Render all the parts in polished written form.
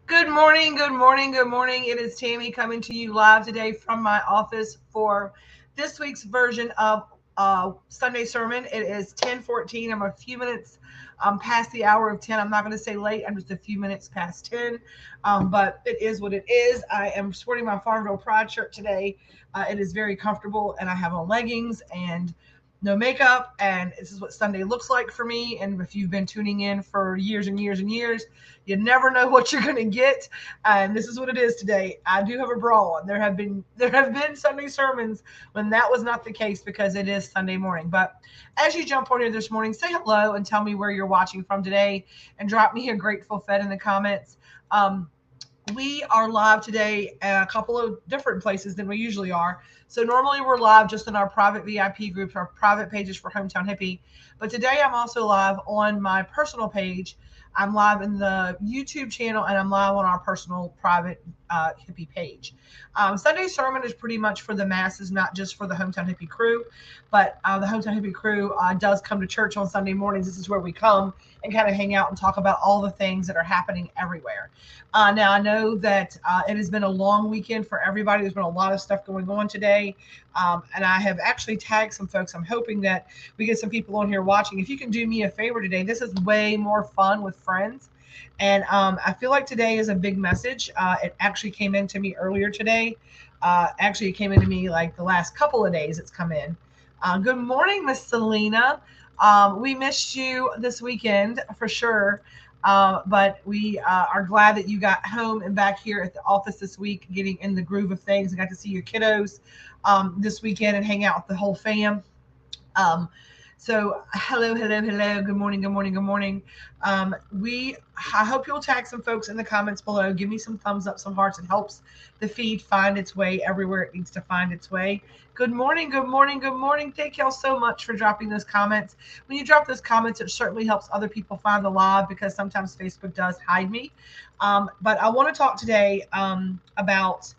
Good morning, good morning, good morning. It is Tammy coming to you live today from my office for this week's version of Sunday Sermon. It is 10:14. I'm a few minutes past the hour of 10. I'm not going to say late. I'm just a few minutes past 10. But it is what it is. I am sporting my Farmville Pride shirt today. It is very comfortable, and I have on leggings and no makeup, and this is what Sunday looks like for me. And if you've been tuning in for years and years and years, you never know what you're going to get, and this is what it is today. I do have a bra on. There have been Sunday sermons when that was not the case because it is Sunday morning. But as you jump on here this morning, say hello and tell me where you're watching from today, and drop me a grateful fed in the comments. We are live today at a couple of different places than we usually are. So normally we're live just in our private VIP groups, our private pages for Hometown Hippie. But today I'm also live on my personal page. I'm live in the YouTube channel, and I'm live on our personal private hippie page. Sunday sermon is pretty much for the masses, not just for the Hometown Hippie crew. But the Hometown Hippie crew does come to church on Sunday mornings. This is where we come and kind of hang out and talk about all the things that are happening everywhere. Now, I know that it has been a long weekend for everybody. There's been a lot of stuff going on today. And I have actually tagged some folks. I'm hoping that we get some people on here watching. If you can do me a favor today, this is way more fun with friends. And I feel like today is a big message. It actually came into me earlier today. Actually, it came into me like the last couple of days it's come in. Good morning, Miss Selena. We missed you this weekend for sure. But we are glad that you got home and back here at the office this week, getting in the groove of things, and got to see your kiddos this weekend and hang out with the whole fam. Um, so hello, hello, hello. Good morning, good morning, good morning. I hope you'll tag some folks in the comments below. Give me some thumbs up, some hearts. It helps the feed find its way everywhere it needs to find its way. Good morning, good morning, good morning. Thank y'all so much for dropping those comments. When you drop those comments, it certainly helps other people find the live, because sometimes Facebook does hide me. But I want to talk today about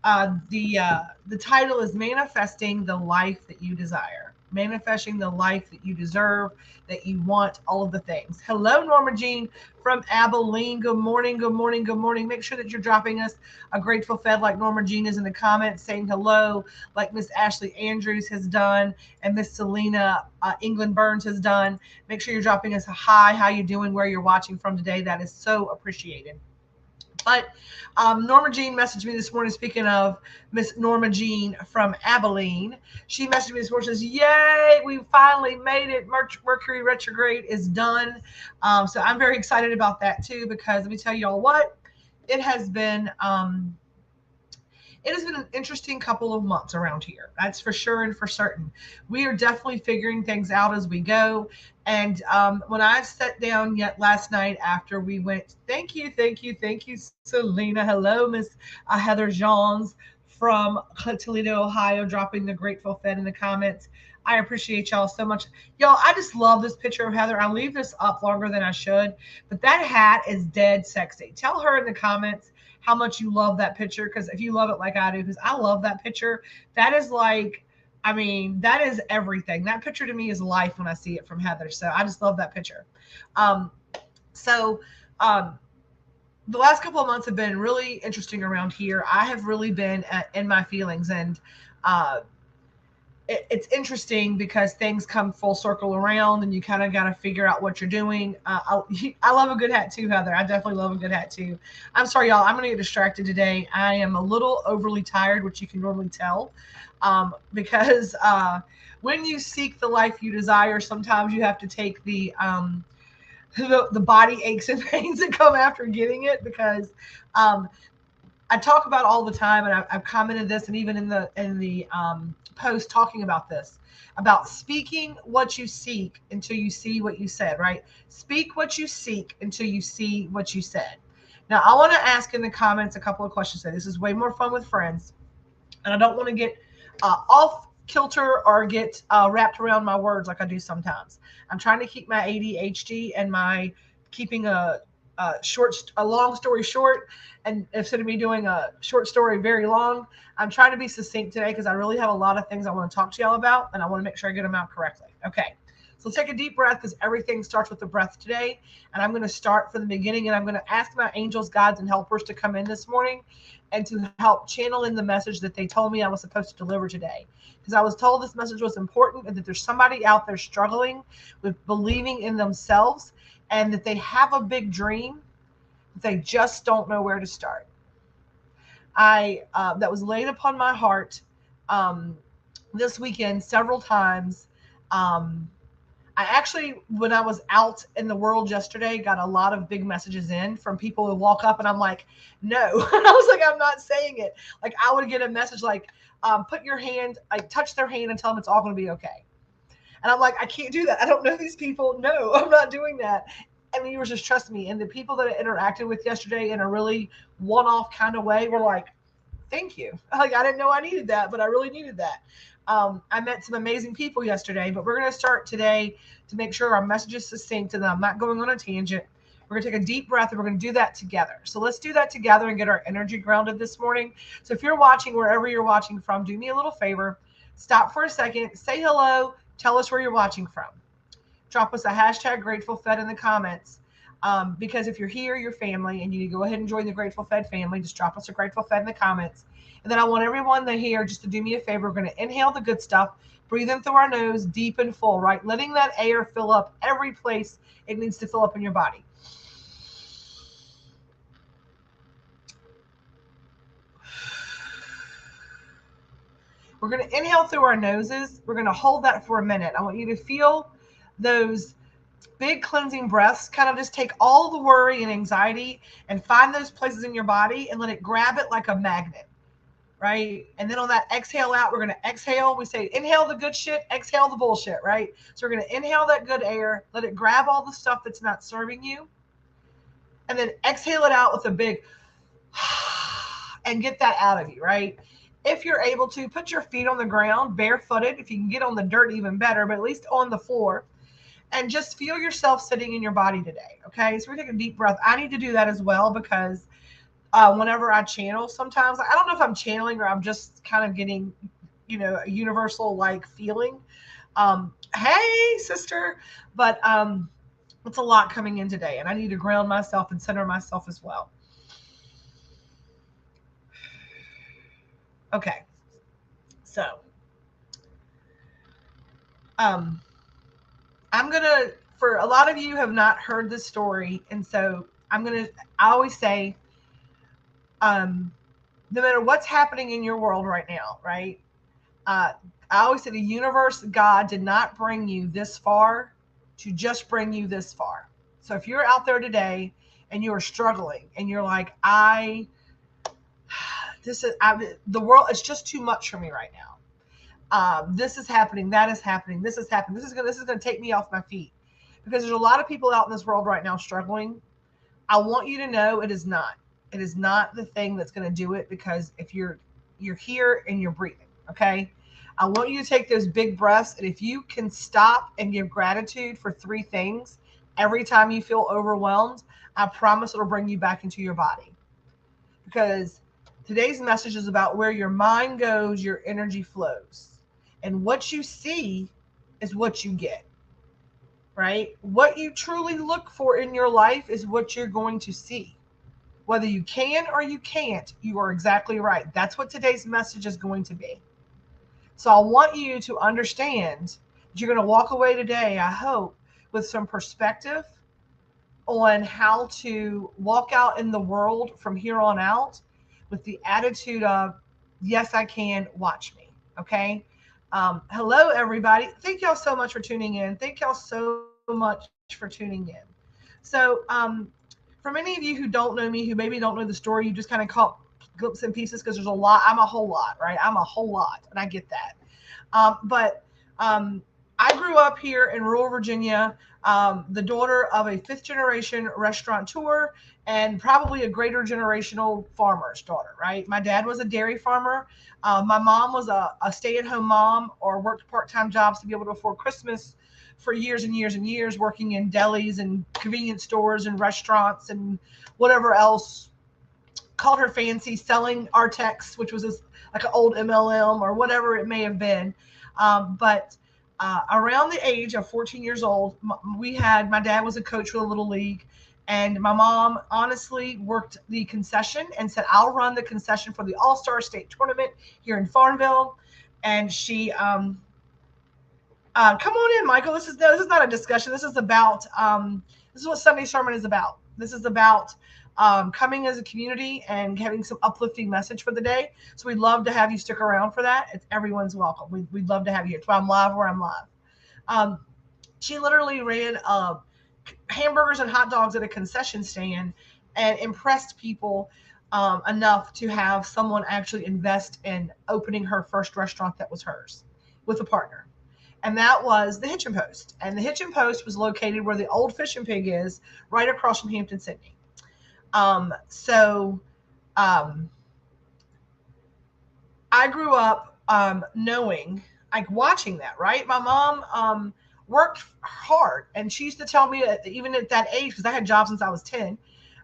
the title is Manifesting the Life That You Desire. Manifesting the life that you deserve, that you want, all of the things. Hello, Norma Jean from Abilene. Good morning, good morning, good morning. Make sure that you're dropping us a grateful fed like Norma Jean is in the comments, saying hello like Miss Ashley Andrews has done and Miss Selena England Burns has done. Make sure you're dropping us a hi, how you doing, where you're watching from today. That is so appreciated. But Norma Jean messaged me this morning. Speaking of Miss Norma Jean from Abilene, she messaged me this morning. Says, "Yay, we finally made it! Mercury retrograde is done." So I'm very excited about that too, because let me tell y'all what, it has been. It has been an interesting couple of months around here. That's for sure and for certain. We are definitely figuring things out as we go. And when I sat down yet last night after we went, thank you, Selena. Hello, Miss Heather Johns from Toledo, Ohio, dropping the grateful fed in the comments. I appreciate y'all so much. Y'all, I just love this picture of Heather. I'll leave this up longer than I should, but that hat is dead sexy. Tell her in the comments how much you love that picture, because if you love it like I do, because I love that picture. That is like, I mean, that is everything. That picture to me is life when I see it from Heather. So I just love that picture. Um, so the last couple of months have been really interesting around here. I have really been in my feelings, and uh, it's interesting because things come full circle around, and you kind of got to figure out what you're doing. I love a good hat too, Heather. I definitely love a good hat too. I'm sorry, y'all. I'm going to get distracted today. I am a little overly tired, which you can normally tell, because when you seek the life you desire, sometimes you have to take the body aches and pains that come after getting it, because um, I talk about all the time, and I've commented this, and even in the post talking about this, about speaking what you seek until you see what you said. Right? Speak what you seek until you see what you said. Now, I want to ask in the comments a couple of questions today. This is way more fun with friends, and I don't want to get off kilter or get wrapped around my words like I do sometimes. I'm trying to keep my ADHD and my keeping a long story short, and instead of me doing a short story very long, I'm trying to be succinct today because I really have a lot of things I want to talk to y'all about, and I want to make sure I get them out correctly. Okay. So take a deep breath because everything starts with the breath today. And I'm going to start from the beginning, and I'm going to ask my angels, guides, and helpers to come in this morning and to help channel in the message that they told me I was supposed to deliver today. Because I was told this message was important and that there's somebody out there struggling with believing in themselves and that they have a big dream, but they just don't know where to start. That was laid upon my heart this weekend several times. I actually, when I was out in the world yesterday, got a lot of big messages in from people who walk up and I'm like, no. I was like, I'm not saying it. Like I would get a message like, put your hand, like touch their hand and tell them it's all going to be okay. And I'm like, I can't do that. I don't know these people. No, I'm not doing that. And the viewers just trust me. And the people that I interacted with yesterday in a really one-off kind of way were like, thank you. Like I didn't know I needed that, but I really needed that. I met some amazing people yesterday, but we're going to start today to make sure our message is succinct and I'm not going on a tangent. We're going to take a deep breath and we're going to do that together. So let's do that together and get our energy grounded this morning. So if you're watching, wherever you're watching from, do me a little favor. Stop for a second, say hello, tell us where you're watching from. Drop us a hashtag Grateful Fed in the comments. Because if you're here, your family, and you go ahead and join the Grateful Fed family, just drop us a Grateful Fed in the comments. And then I want everyone that here just to do me a favor. We're going to inhale the good stuff, breathe in through our nose, deep and full, right? Letting that air fill up every place it needs to fill up in your body. We're going to inhale through our noses. We're going to hold that for a minute. I want you to feel those big cleansing breaths. Kind of just take all the worry and anxiety and find those places in your body and let it grab it like a magnet. Right? And then on that exhale out, we're going to exhale. We say, inhale the good shit, exhale the bullshit, right? So we're going to inhale that good air, let it grab all the stuff that's not serving you, and then exhale it out with a big and get that out of you, right? If you're able to, put your feet on the ground, barefooted. If you can get on the dirt, even better, but at least on the floor. And just feel yourself sitting in your body today, okay? So we're taking a deep breath. I need to do that as well because whenever I channel, sometimes I don't know if I'm channeling or I'm just kind of getting, a universal like feeling. Hey, sister, but it's a lot coming in today, and I need to ground myself and center myself as well. Okay, so I'm gonna. For a lot of you have not heard this story, and so I always say, no matter what's happening in your world right now, right? I always say the universe, God did not bring you this far to just bring you this far. So if you're out there today and you are struggling and you're like, the world, it's just too much for me right now. This is happening, that is happening, this is happening. This is going to take me off my feet because there's a lot of people out in this world right now struggling. I want you to know it is not the thing that's going to do it, because if you're here and you're breathing, okay? I want you to take those big breaths, and if you can stop and give gratitude for 3 things every time you feel overwhelmed, I promise it'll bring you back into your body. Because today's message is about where your mind goes, your energy flows. And what you see is what you get, right? What you truly look for in your life is what you're going to see. Whether you can or you can't, you are exactly right. That's what today's message is going to be. So I want you to understand that you're going to walk away today, I hope, with some perspective on how to walk out in the world from here on out with the attitude of, yes, I can, watch me. Okay. Hello, everybody. Thank y'all so much for tuning in. Thank y'all so much for tuning in. So, for many of you who don't know me, who maybe don't know the story, you just kind of caught glimpses and pieces because there's a lot. I'm a whole lot, right? I'm a whole lot, and I get that. But I grew up here in rural Virginia. the daughter of a fifth generation restaurateur and probably a greater generational farmer's daughter, right? My dad was a dairy farmer. My mom was a stay-at-home mom or worked part-time jobs to be able to afford Christmas for years and years and years, working in delis and convenience stores and restaurants and whatever else called her fancy, selling Artex, which was like an old MLM or whatever it may have been. But around the age of 14 years old, my dad was a coach for the Little League. And my mom honestly worked the concession and said, I'll run the concession for the All-Star State Tournament here in Farmville. And she, come on in, Michael. This is not a discussion. This is about, this is what Sunday Sermon is about. This is about coming as a community and having some uplifting message for the day. So we'd love to have you stick around for that. Everyone's welcome. We'd love to have you. It's why I'm live where I'm live. She literally ran hamburgers and hot dogs at a concession stand and impressed people enough to have someone actually invest in opening her first restaurant that was hers with a partner. And that was the Hitchin Post. And the Hitchin Post was located where the old Fish and Pig is, right across from Hampton Sydney. I grew up knowing, like watching that, right? My mom worked hard, and she used to tell me that even at that age, because I had jobs since I was 10,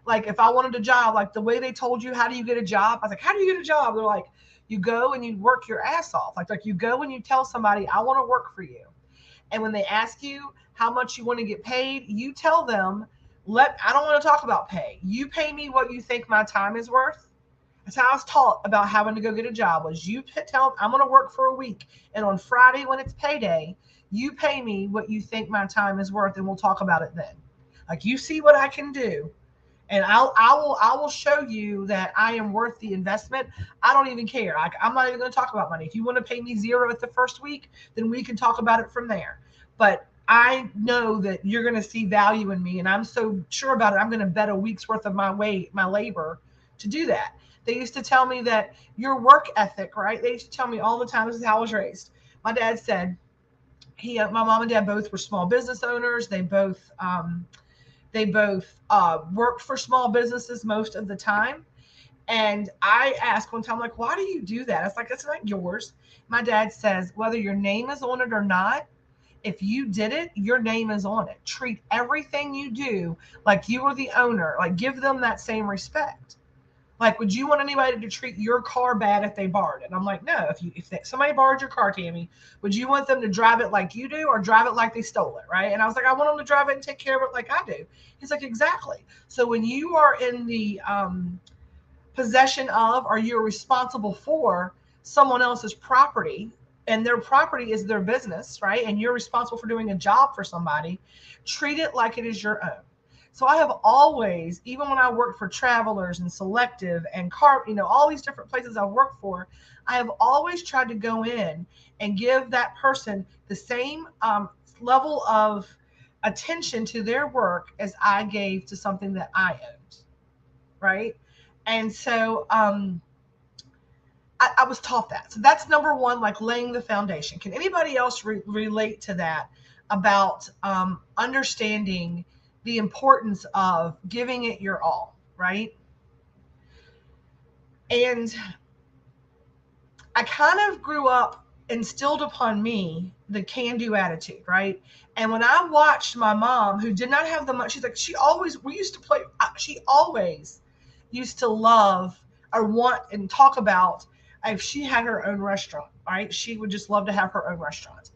like if I wanted a job, like the way they told you, how do you get a job? I was like, how do you get a job? They're like, you go and you work your ass off. Like you go and you tell somebody, I want to work for you. And when they ask you how much you want to get paid, you tell them, I don't want to talk about pay. You pay me what you think my time is worth. That's how I was taught about having to go get a job, was you tell them I'm going to work for a week. And on Friday, when it's payday, you pay me what you think my time is worth. And we'll talk about it then. Like, you see what I can do. And I will show you that I am worth the investment. I don't even care. I'm not even going to talk about money. If you want to pay me $0 at the first week, then we can talk about it from there. But I know that you're going to see value in me, and I'm so sure about it. I'm going to bet a week's worth of my labor to do that. They used to tell me that your work ethic, right? They used to tell me all the time. This is how I was raised. My dad said my mom and dad both were small business owners. They both worked for small businesses most of the time. And I asked one time, like, why do you do that? It's like, it's not yours. My dad says, whether your name is on it or not, if you did it, your name is on it. Treat everything you do like you were the owner. Like, give them that same respect. Like, would you want anybody to treat your car bad if they borrowed it? And I'm like, no. If somebody borrowed your car, Tammy, would you want them to drive it like you do or drive it like they stole it, right? And I was like, I want them to drive it and take care of it like I do. He's like, exactly. So when you are in the possession of, or you're responsible for someone else's property, and their property is their business, right? And you're responsible for doing a job for somebody, treat it like it is your own. So I have always, even when I worked for Travelers and Selective and all these different places I've worked for, I have always tried to go in and give that person the same level of attention to their work as I gave to something that I owned, right? And so I was taught that. So that's number one, like laying the foundation. Can anybody else relate to that about understanding the importance of giving it your all, right? And I kind of grew up, instilled upon me the can-do attitude, right? And when I watched my mom, who did not have the money, she always used to love or want and talk about if she had her own restaurant, right? She would just love to have her own restaurant.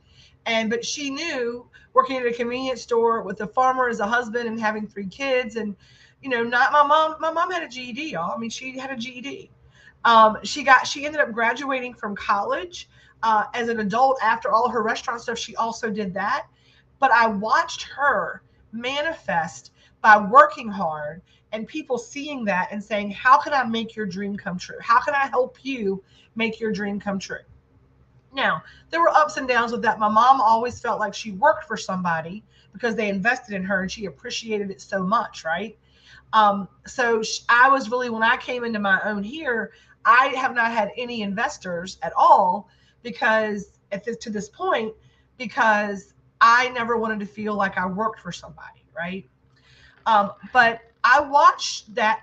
But she knew, working at a convenience store with a farmer as a husband and having 3 kids, and not my mom had a GED, y'all. I mean, she had a GED. She ended up graduating from college as an adult. After all her restaurant stuff, she also did that. But I watched her manifest by working hard, and people seeing that and saying, how can I make your dream come true? How can I help you make your dream come true? Now, there were ups and downs with that. My mom always felt like she worked for somebody because they invested in her and she appreciated it so much, right? So I was really, when I came into my own here, I have not had any investors at all because to this point, because I never wanted to feel like I worked for somebody, right? But I watched that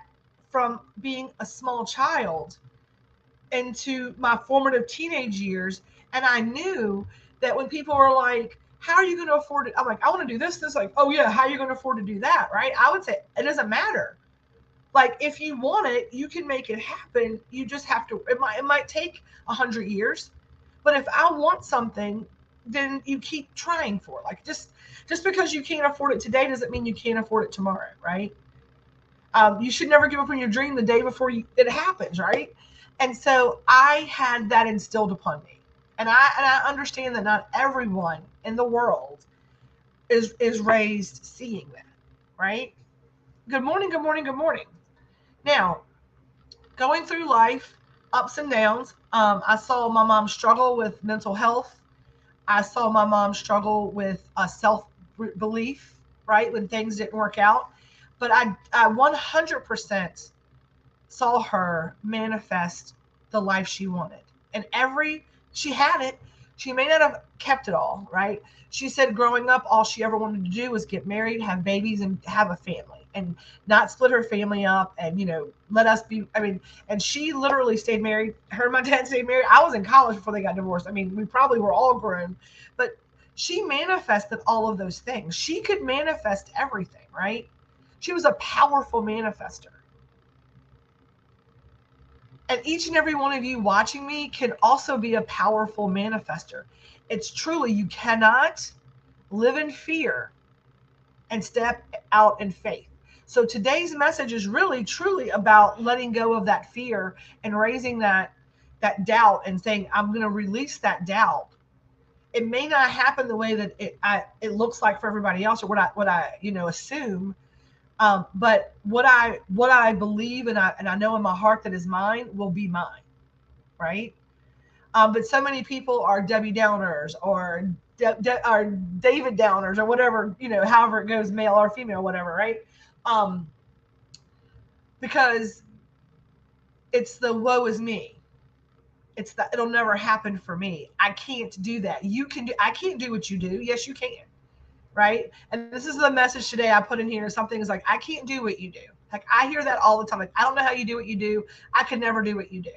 from being a small child into my formative teenage years. And I knew that when people were like, how are you going to afford it? I'm like, I want to do this. Like, oh yeah, how are you going to afford to do that? Right. I would say it doesn't matter. Like, if you want it, you can make it happen. You just have to, it might take 100 years, but if I want something, then you keep trying for it. Like, just because you can't afford it today doesn't mean you can't afford it tomorrow. Right. You should never give up on your dream the day before it happens, right? And so I had that instilled upon me, and I understand that not everyone in the world is raised seeing that, right? Good morning, good morning, good morning. Now, going through life, ups and downs. I saw my mom struggle with mental health. I saw my mom struggle with self belief, right, when things didn't work out. But I 100% saw her manifest the life she wanted. And she had it. She may not have kept it all, right? She said growing up, all she ever wanted to do was get married, have babies, and have a family, and not split her family up and, let us be. I mean, and she literally stayed married. Her and my dad stayed married. I was in college before they got divorced. I mean, we probably were all grown, but she manifested all of those things. She could manifest everything, right? She was a powerful manifester. And each and every one of you watching me can also be a powerful manifester. It's truly, you cannot live in fear and step out in faith. So today's message is really truly about letting go of that fear and raising that doubt and saying, I'm going to release that doubt. It may not happen the way that it looks like for everybody else, or what I assume. But what I believe and I know in my heart that is mine will be mine, right? But so many people are Debbie Downers or or David Downers or whatever, however it goes, male or female, whatever, right? Um, because it's the woe is me. It's that it'll never happen for me. I can't do that. I can't do what you do. Yes, you can. Right? And this is the message today I put in here. Something is like, I can't do what you do. Like, I hear that all the time. Like, I don't know how you do what you do. I could never do what you do.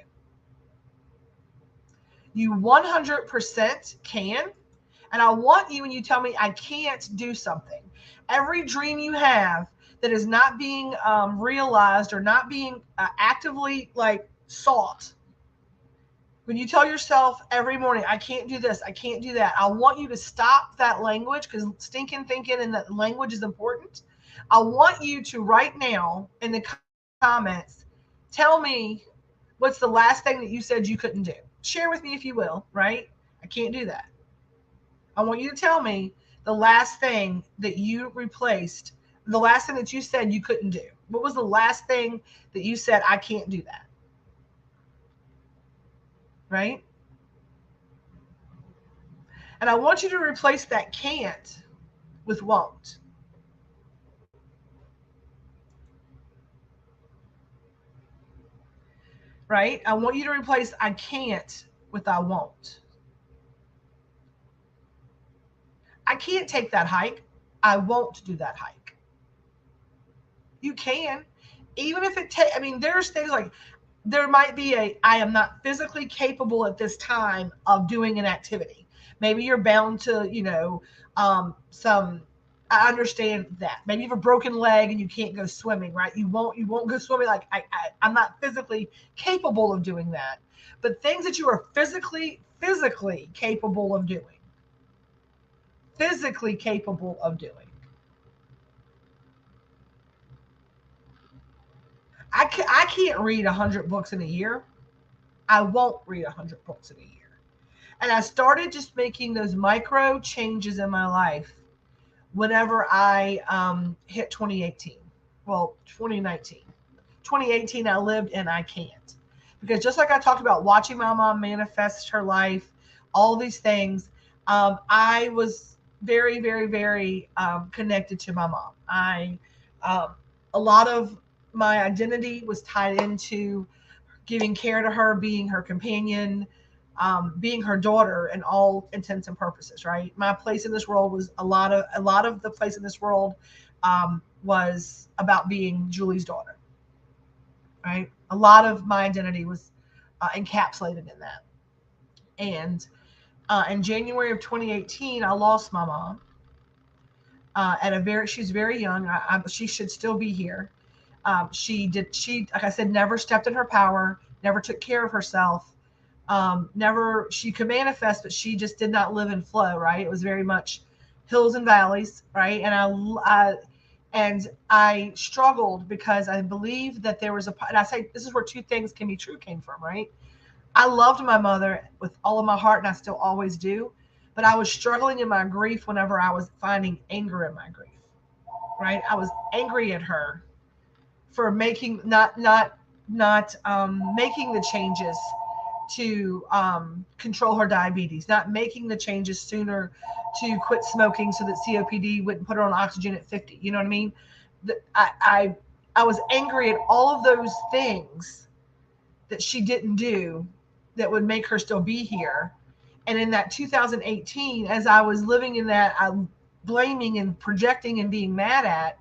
You 100% can. And I want you, when you tell me I can't do something, every dream you have that is not being realized or not being actively sought, when you tell yourself every morning, I can't do this, I can't do that, I want you to stop that language, because stinking thinking and that language is important. I want you to right now in the comments tell me what's the last thing that you said you couldn't do. Share with me if you will, right? I can't do that. I want you to tell me the last thing that you replaced, the last thing that you said you couldn't do. What was the last thing that you said, I can't do that? Right? And I want you to replace that can't with won't. Right? I want you to replace I can't with I won't. I can't take that hike. I won't do that hike. You can. Even if I mean, there's things like, there might be I am not physically capable at this time of doing an activity. Maybe you're bound to, some, I understand that. Maybe you have a broken leg and you can't go swimming, right? You won't go swimming. Like, I'm not physically capable of doing that. But things that you are physically capable of doing. Physically capable of doing. I can't read 100 books in a year. I won't read 100 books in a year. And I started just making those micro changes in my life whenever I hit 2018. Well, 2019. 2018, I lived in I can't. Because just like I talked about watching my mom manifest her life, all these things, I was very, very, very connected to my mom. A lot of my identity was tied into giving care to her, being her companion, being her daughter in all intents and purposes, right? My place in this world was a lot of the place in this world was about being Julie's daughter, right? A lot of my identity was encapsulated in that. And in January of 2018, I lost my mom. She's very young. She should still be here. Like I said, never stepped in her power, never took care of herself. Never, she could manifest, but she just did not live in flow, right? It was very much hills and valleys, right? And I struggled because I believed that there was and I say, this is where two things can be true came from, right? I loved my mother with all of my heart, and I still always do. But I was struggling in my grief whenever I was finding anger in my grief, right? I was angry at her for making not making the changes to control her diabetes, not making the changes sooner to quit smoking so that COPD wouldn't put her on oxygen at 50. You know what I mean? I was angry at all of those things that she didn't do that would make her still be here. And in that 2018, as I was living in that, I'm blaming and projecting and being mad at,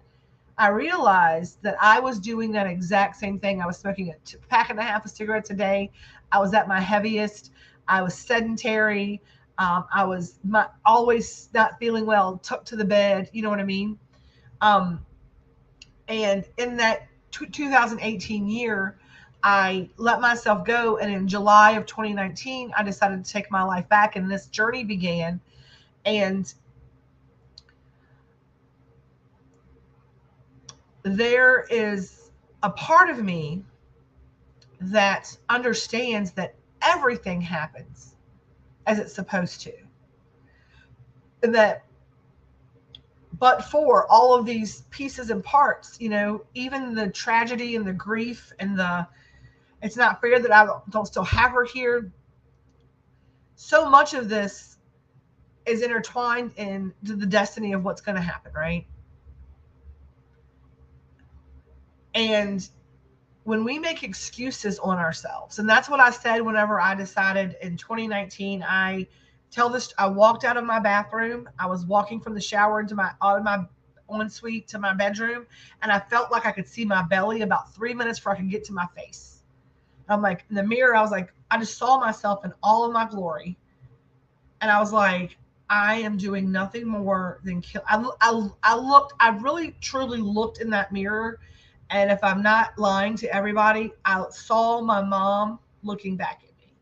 I realized that I was doing that exact same thing. I was smoking a pack and a half of cigarettes a day. I was at my heaviest. I was sedentary. I was always not feeling well, tucked to the bed. You know what I mean? And in that 2018 year, I let myself go. And in July of 2019, I decided to take my life back. And this journey began. And there is a part of me that understands that everything happens as it's supposed to. That, but for all of these pieces and parts, even the tragedy and the grief and it's not fair that I don't still have her here. So much of this is intertwined into the destiny of what's going to happen, right? And when we make excuses on ourselves, and that's what I said whenever I decided in 2019, I walked out of my bathroom. I was walking from the shower out of my ensuite to my bedroom, and I felt like I could see my belly about 3 minutes before I could get to my face. I'm like, in the mirror, I was like, I just saw myself in all of my glory. And I was like, I am doing nothing more than kill. I really truly looked in that mirror. And if I'm not lying to everybody, I saw my mom looking back at me.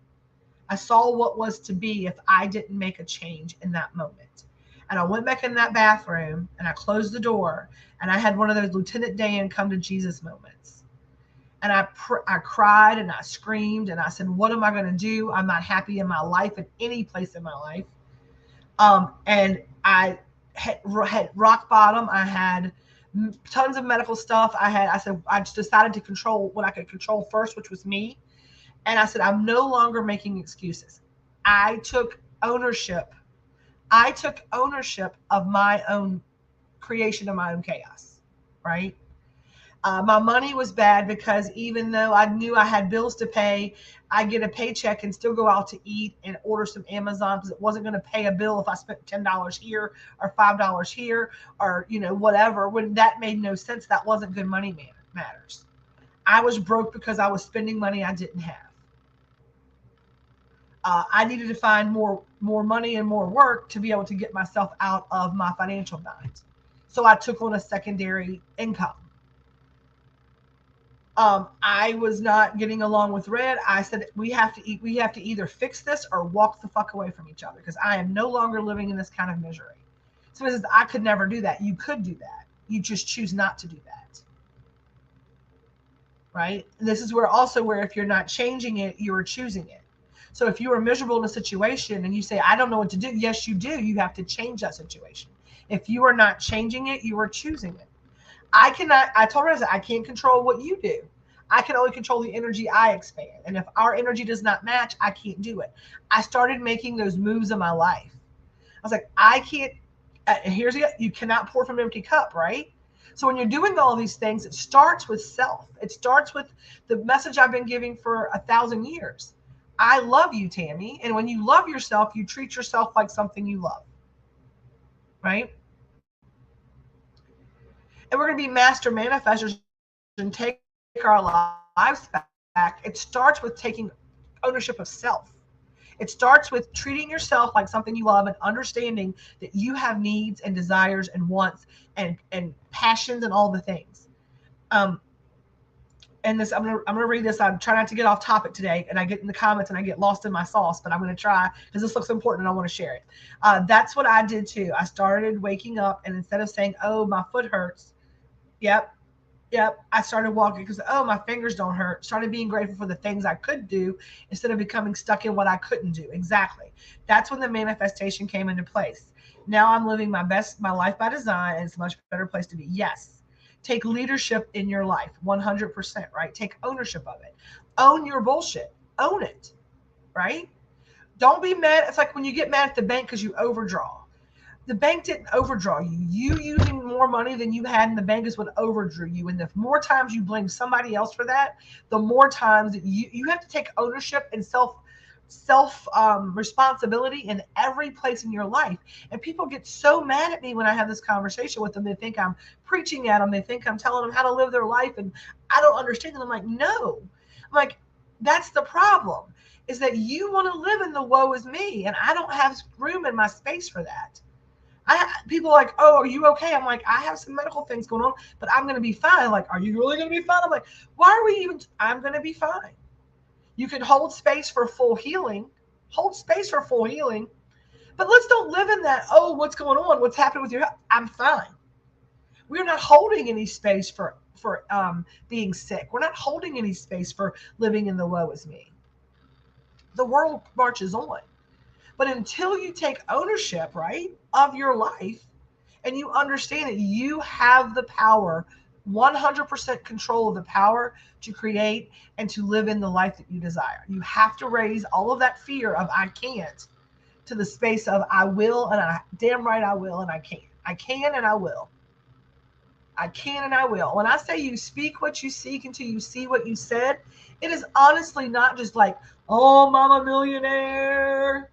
I saw what was to be if I didn't make a change in that moment. And I went back in that bathroom and I closed the door, and I had one of those Lieutenant Dan come to Jesus moments. And I cried and I screamed and I said, what am I going to do? I'm not happy in my life, in any place in my life. And I had rock bottom. I had tons of medical stuff. I said, I just decided to control what I could control first, which was me. And I said, I'm no longer making excuses. I took ownership. I took ownership of my own creation of my own chaos, right? My money was bad because even though I knew I had bills to pay, I get a paycheck and still go out to eat and order some Amazon because it wasn't going to pay a bill if I spent $10 here or $5 here or, whatever. When that made no sense, that wasn't good money matters. I was broke because I was spending money I didn't have. I needed to find more money and more work to be able to get myself out of my financial bind. So I took on a secondary income. I was not getting along with Red. I said, we have to either fix this or walk the fuck away from each other because I am no longer living in this kind of misery. So it says, I could never do that. You could do that. You just choose not to do that. Right? And this is where if you're not changing it, you are choosing it. So if you are miserable in a situation and you say, I don't know what to do. Yes, you do. You have to change that situation. If you are not changing it, you are choosing it. I told her, I can't control what you do. I can only control the energy I expand. And if our energy does not match, I can't do it. I started making those moves in my life. I was like, I can't, you cannot pour from an empty cup, right? So when you're doing all these things, it starts with self. It starts with the message I've been giving for 1,000 years. I love you, Tammy. And when you love yourself, you treat yourself like something you love, right? And we're going to be master manifestors and take our lives back. It starts with taking ownership of self. It starts with treating yourself like something you love and understanding that you have needs and desires and wants and passions and all the things. Um, and this I'm gonna read this. I'm trying not to get off topic today, and I get in the comments and I get lost in my sauce, but I'm gonna try because this looks important and I want to share it. That's what I did too. I started waking up, and instead of saying, "Oh, my foot hurts," yep, yep, I started walking because, oh, my fingers don't hurt. Started being grateful for the things I could do instead of becoming stuck in what I couldn't do. Exactly. That's when the manifestation came into place. Now I'm living my life by design, and it's a much better place to be. Yes. Take leadership in your life, 100%, right? Take ownership of it. Own your bullshit. Own it, right? Don't be mad. It's like when you get mad at the bank because you overdraw. The bank didn't overdraw you. You using more money than you had in the bank is what overdrew you. And the more times you blame somebody else for that, the more times that you have to take ownership and self responsibility in every place in your life. And people get so mad at me when I have this conversation with them. They think I'm preaching at them. They think I'm telling them how to live their life, and I don't understand. And I'm like, no. I'm like, that's the problem. Is that you want to live in the woe is me, and I don't have room in my space for that. People are like, oh, are you okay? I'm like, I have some medical things going on, but I'm going to be fine. Like, are you really going to be fine? I'm like, why are we even? I'm going to be fine. You can hold space for full healing, hold space for full healing, but let's don't live in that. Oh, what's going on? What's happening with your health? I'm fine. We're not holding any space for being sick. We're not holding any space for living in the woe is me. The world marches on. But until you take ownership, right, of your life, and you understand that you have the power, 100% control of the power to create and to live in the life that you desire. You have to raise all of that fear of I can't to the space of I will, and I damn right I will, and I can. I can and I will. I can and I will. When I say you speak what you seek until you see what you said, it is honestly not just like, oh, I'm a millionaire.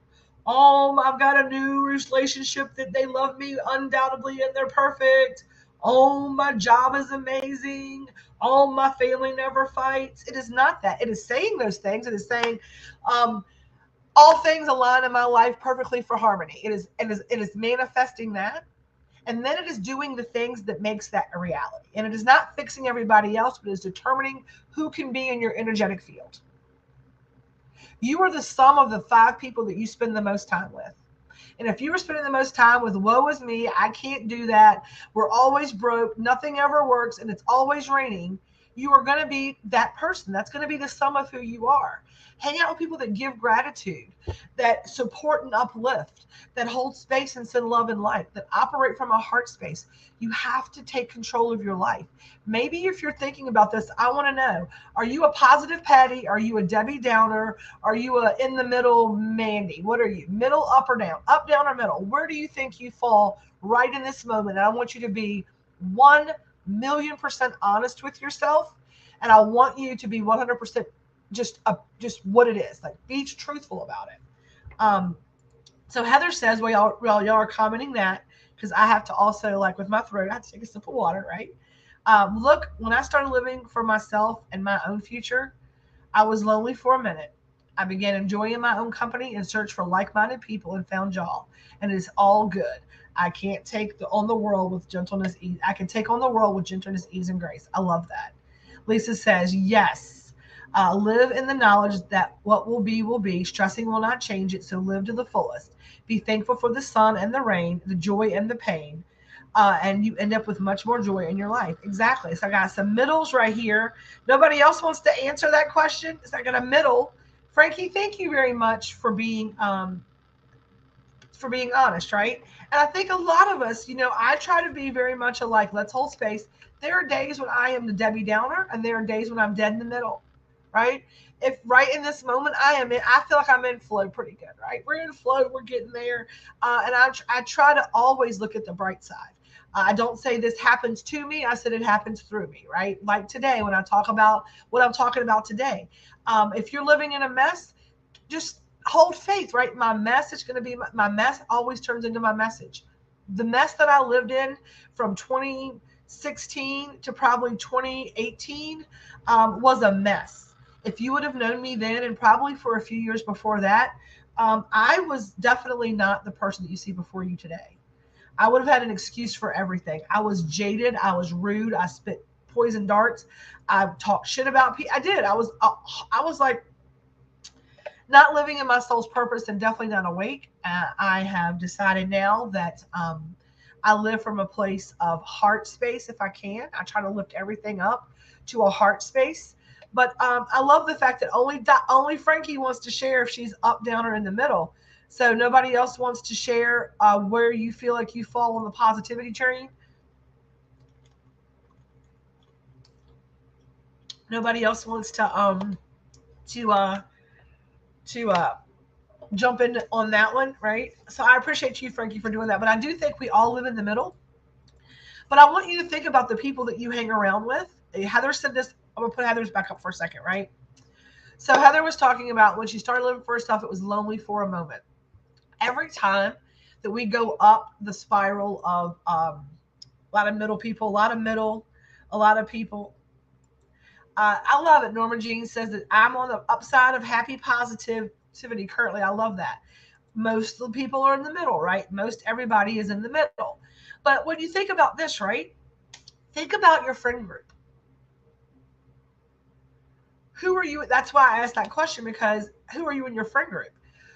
Oh, I've got a new relationship that they love me undoubtedly and they're perfect. Oh, my job is amazing. Oh, my family never fights. It is not that. It is saying those things. It is saying, um, all things align in my life perfectly for harmony. It is manifesting that, and then it is doing the things that makes that a reality. And it is not fixing everybody else, but it is determining who can be in your energetic field. You are the sum of the 5 people that you spend the most time with. And if you were spending the most time with woe is me, I can't do that, we're always broke, nothing ever works, and it's always raining, you are going to be that person. That's going to be the sum of who you are. Hang out with people that give gratitude, that support and uplift, that hold space and send love and light, that operate from a heart space. You have to take control of your life. Maybe if you're thinking about this, I want to know, are you a positive Patty? Are you a Debbie Downer? Are you a in the middle Mandy? What are you? Middle, up, or down? Up, down, or middle? Where do you think you fall right in this moment? And I want you to be 1,000,000% honest with yourself. And I want you to be 100% just what it is. Like, be truthful about it. So Heather says, well, y'all are commenting that, because I have to also, like with my throat, I have to take a sip of water, right? Look, when I started living for myself and my own future, I was lonely for a minute. I began enjoying my own company and searched for like-minded people and found y'all. And it's all good. I can't take on the world with gentleness, ease. I can take on the world with gentleness, ease, and grace. I love that. Lisa says, yes. Live in the knowledge that what will be. Stressing will not change it, so live to the fullest. Be thankful for the sun and the rain, the joy and the pain. And you end up with much more joy in your life. Exactly. So I got some middles right here. Nobody else wants to answer that question. So I got a middle. Frankie, thank you very much for being honest, right? And I think a lot of us, I try to be very much alike. Let's hold space. There are days when I am the Debbie Downer, and there are days when I'm dead in the middle, right? If right in this moment I feel like I'm in flow pretty good, right? We're in flow, we're getting there. And I try to always look at the bright side. I don't say this happens to me. I said it happens through me, right? Like today, when I talk about what I'm talking about today. If you're living in a mess, just hold faith, right? My message going to be my mess always turns into my message. The mess that I lived in from 2016 to probably 2018 was a mess. If you would have known me then, and probably for a few years before that, I was definitely not the person that you see before you today. I would have had an excuse for everything. I was jaded. I was rude. I spit poison darts. I talked shit about people. I did. I was like not living in my soul's purpose and definitely not awake. I have decided now that I live from a place of heart space if I can. I try to lift everything up to a heart space. But I love the fact that only Frankie wants to share if she's up, down, or in the middle. So nobody else wants to share where you feel like you fall on the positivity train. Nobody else wants to uh to jump in on that one, right? So I appreciate you, Frankie, for doing that. But I do think we all live in the middle. But I want you to think about the people that you hang around with. Heather said this. I'm gonna put Heather's back up for a second, right? So Heather was talking about when she started living for herself, it was lonely for a moment. Every time that we go up the spiral of a lot of middle people, a lot of people. I love it. Norma Jean says that I'm on the upside of happy positivity currently. I love that. Most of the people are in the middle, right? Most everybody is in the middle. But when you think about this, right? Think about your friend group. Who are you? That's why I asked that question, because who are you in your friend group?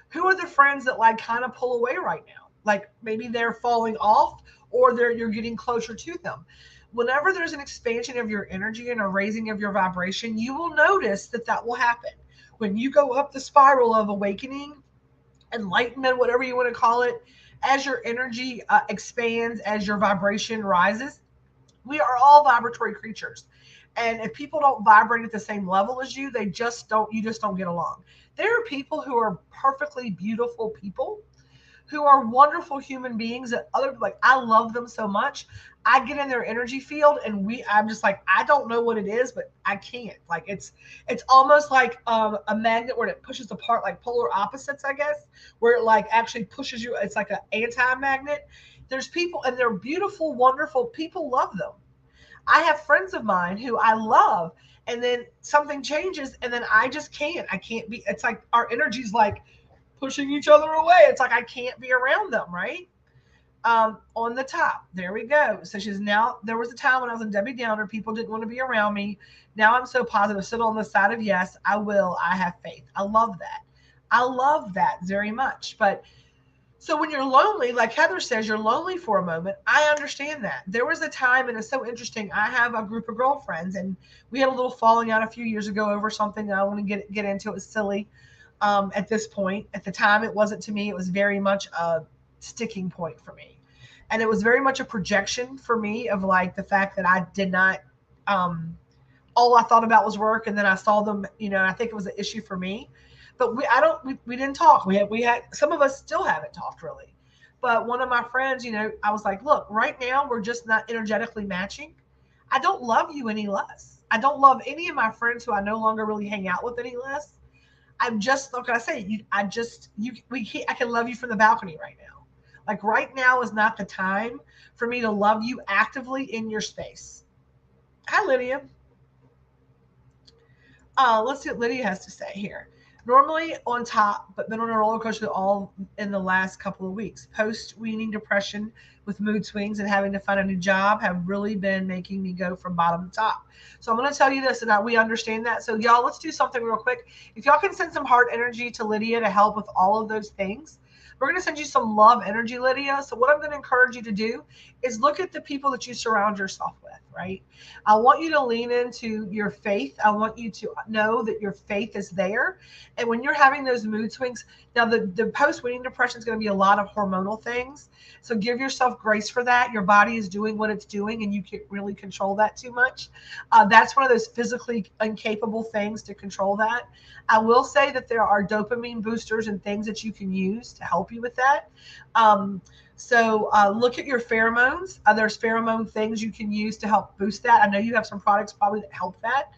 Who are the friends that like kind of pull away right now? Like maybe they're falling off, or you're getting closer to them. Whenever there's an expansion of your energy and a raising of your vibration, you will notice that that will happen. When you go up the spiral of awakening, enlightenment, whatever you want to call it, as your energy expands, as your vibration rises, we are all vibratory creatures. And if people don't vibrate at the same level as you, you just don't get along. There are people who are perfectly beautiful people who are wonderful human beings that other like I love them so much. I get in their energy field and I'm just like, I don't know what it is, but I can't. Like it's almost like a magnet where it pushes apart like polar opposites, I guess, where it like actually pushes you. It's like an anti-magnet. There's people and they're beautiful, wonderful people, love them. I have friends of mine who I love, and then something changes, and then I just can't. I can't be. It's like our energy's like pushing each other away. It's like I can't be around them, right? On the top, there we go. So she's now. There was a time when I was in Debbie Downer, people didn't want to be around me. Now I'm so positive, sit on the side of yes, I will. I have faith. I love that. I love that very much. But so when you're lonely, like Heather says, you're lonely for a moment. I understand that. There was a time, and it's so interesting. I have a group of girlfriends, and we had a little falling out a few years ago over something that I want to get into. It was silly. At this point, at the time, it wasn't to me. It was very much a sticking point for me, and it was very much a projection for me of like the fact that I did not. All I thought about was work, and then I saw them. I think it was an issue for me, but we didn't talk. We had some of us still haven't talked really, but one of my friends, I was like, look, right now we're just not energetically matching. I don't love you any less. I don't love any of my friends who I no longer really hang out with any less. I'm just, what can I say? I can love you from the balcony right now. Like right now is not the time for me to love you actively in your space. Hi, Lydia. Let's see what Lydia has to say here. Normally on top, but been on a roller coaster all in the last couple of weeks. Post weaning depression with mood swings and having to find a new job have really been making me go from bottom to top. So I'm going to tell you this, and we understand that. So y'all, let's do something real quick. If y'all can send some heart energy to Lydia to help with all of those things, we're going to send you some love energy, Lydia. So what I'm going to encourage you to do is look at the people that you surround yourself with, right? I want you to lean into your faith. I want you to know that your faith is there. And when you're having those mood swings, now the post-weaning depression is going to be a lot of hormonal things. So give yourself grace for that. Your body is doing what it's doing, and you can't really control that too much. That's one of those physically incapable things to control that. I will say that there are dopamine boosters and things that you can use to help you with that. So look at your pheromones. There's pheromone things you can use to help boost that. I know you have some products probably that help that.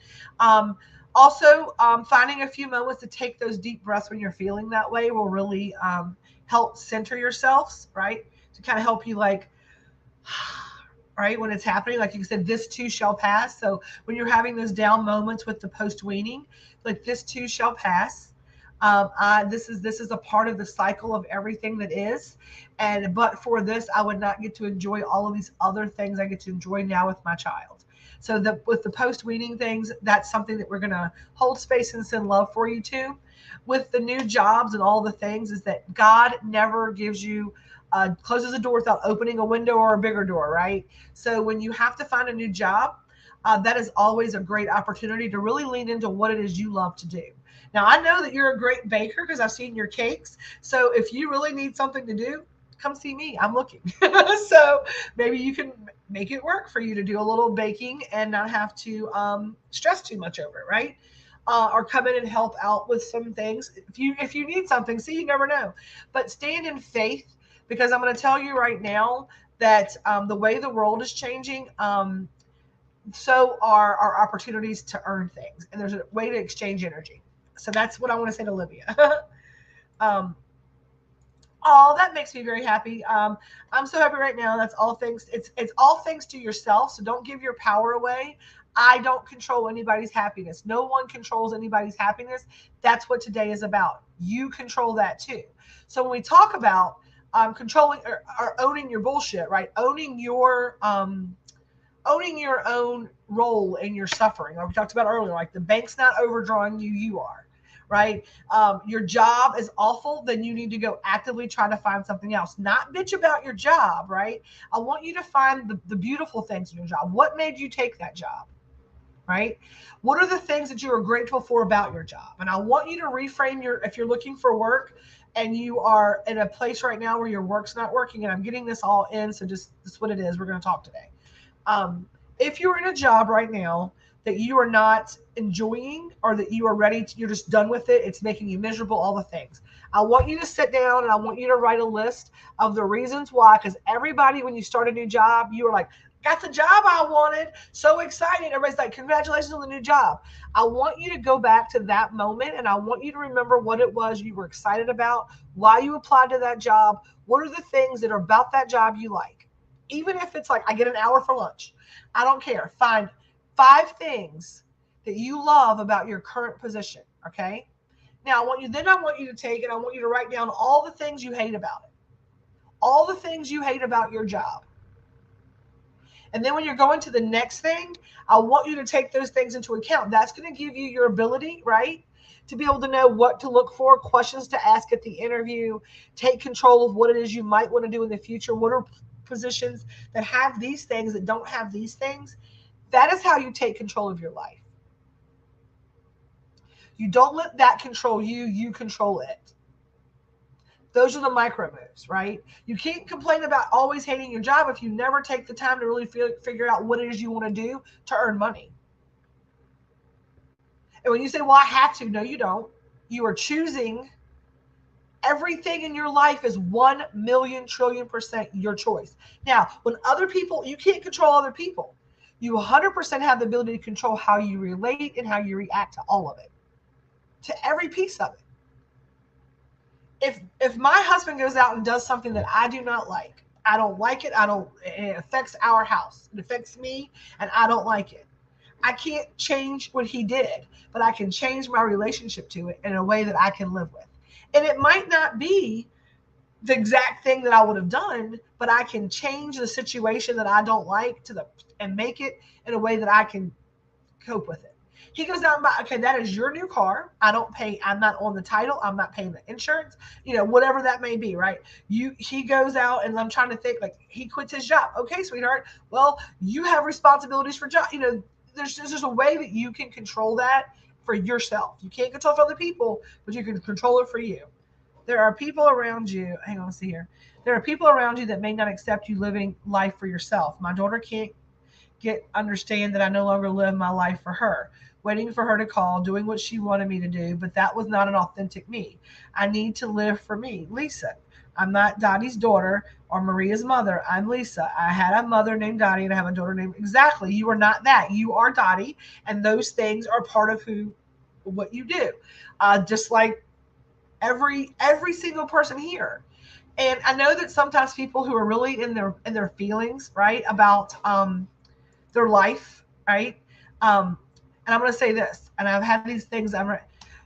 Also, finding a few moments to take those deep breaths when you're feeling that way will really help center yourselves, right? To kind of help you like, right, when it's happening, like you said, this too shall pass. So when you're having those down moments with the post weaning, like this too shall pass. This is a part of the cycle of everything that is, and but for this, I would not get to enjoy all of these other things I get to enjoy now with my child. So the with the post weaning things, that's something that we're gonna hold space and send love for you too. With the new jobs and all the things, is that God never gives you closes a door without opening a window or a bigger door, right? So when you have to find a new job, that is always a great opportunity to really lean into what it is you love to do. Now, I know that you're a great baker because I've seen your cakes. So if you really need something to do, come see me. I'm looking. So maybe you can make it work for you to do a little baking and not have to stress too much over it, right? Or come in and help out with some things. If you need something, see, you never know. But stand in faith, because I'm going to tell you right now that the way the world is changing, so are our opportunities to earn things, and there's a way to exchange energy. So that's what I want to say to Olivia. um, oh, that makes me very happy. I'm so happy right now. That's all thanks. It's all thanks to yourself. So don't give your power away. I don't control anybody's happiness. No one controls anybody's happiness. That's what today is about. You control that too. So when we talk about controlling or owning your bullshit, right? Owning your own role in your suffering, like we talked about earlier, like the bank's not overdrawing you, you are, right? Your job is awful, then you need to go actively try to find something else. Not bitch about your job, right? I want you to find the beautiful things in your job. What made you take that job, right? What are the things that you are grateful for about your job? And I want you to reframe if you're looking for work and you are in a place right now where your work's not working, and I'm getting this all in, so just this is what it is. We're going to talk today. um, if you're in a job right now that you are not enjoying, or that you are ready to, you're just done with it, it's making you miserable, all the things, I want you to sit down and I want you to write a list of the reasons why. Because everybody, when you start a new job, you are like, got the job I wanted, so excited, everybody's like, congratulations on the new job. I want you to go back to that moment, and I want you to remember what it was you were excited about, why you applied to that job, what are the things that are about that job you like. Even if it's like, I get an hour for lunch, I don't care. Find 5 things that you love about your current position. Okay. Now I want you to take and I want you to write down all the things you hate about it, all the things you hate about your job. And then when you're going to the next thing, I want you to take those things into account. That's going to give you your ability, right, to be able to know what to look for, questions to ask at the interview, take control of what it is you might want to do in the future. What are positions that have these things, that don't have these things? That is how you take control of your life. You don't let that control you, you control it. Those are the micro moves, right? You can't complain about always hating your job if you never take the time to really figure out what it is you want to do to earn money. And when you say, well, I have to, no, you don't. You are choosing. Everything in your life is 1,000,000,000,000,000% your choice. Now, when other people, you can't control other people. You 100% have the ability to control how you relate and how you react to all of it, to every piece of it. If my husband goes out and does something that I do not like, I don't like it. It affects our house. It affects me, and I don't like it. I can't change what he did, but I can change my relationship to it in a way that I can live with. And it might not be the exact thing that I would have done, but I can change the situation that I don't like and make it in a way that I can cope with it. He goes out and buy, okay, that is your new car. I'm not on the title. I'm not paying the insurance, whatever that may be, right? He goes out, and I'm trying to think, like, he quits his job. Okay, sweetheart. Well, you have responsibilities for job. There's just a way that you can control that for yourself. You can't control it for other people, but you can control it for you. There are people around you. Hang on, let's see here. There are people around you that may not accept you living life for yourself. My daughter can't understand that I no longer live my life for her, waiting for her to call, doing what she wanted me to do, but that was not an authentic me. I need to live for me. Lisa, I'm not Dottie's daughter or Maria's mother. I'm Lisa. I had a mother named Dottie and I have a daughter named, exactly. You are not that. You are Dottie, and those things are part of who what you do, just like every single person here. And I know that sometimes people who are really in their feelings, right, about their life, right, and I'm going to say this, and I've had these things.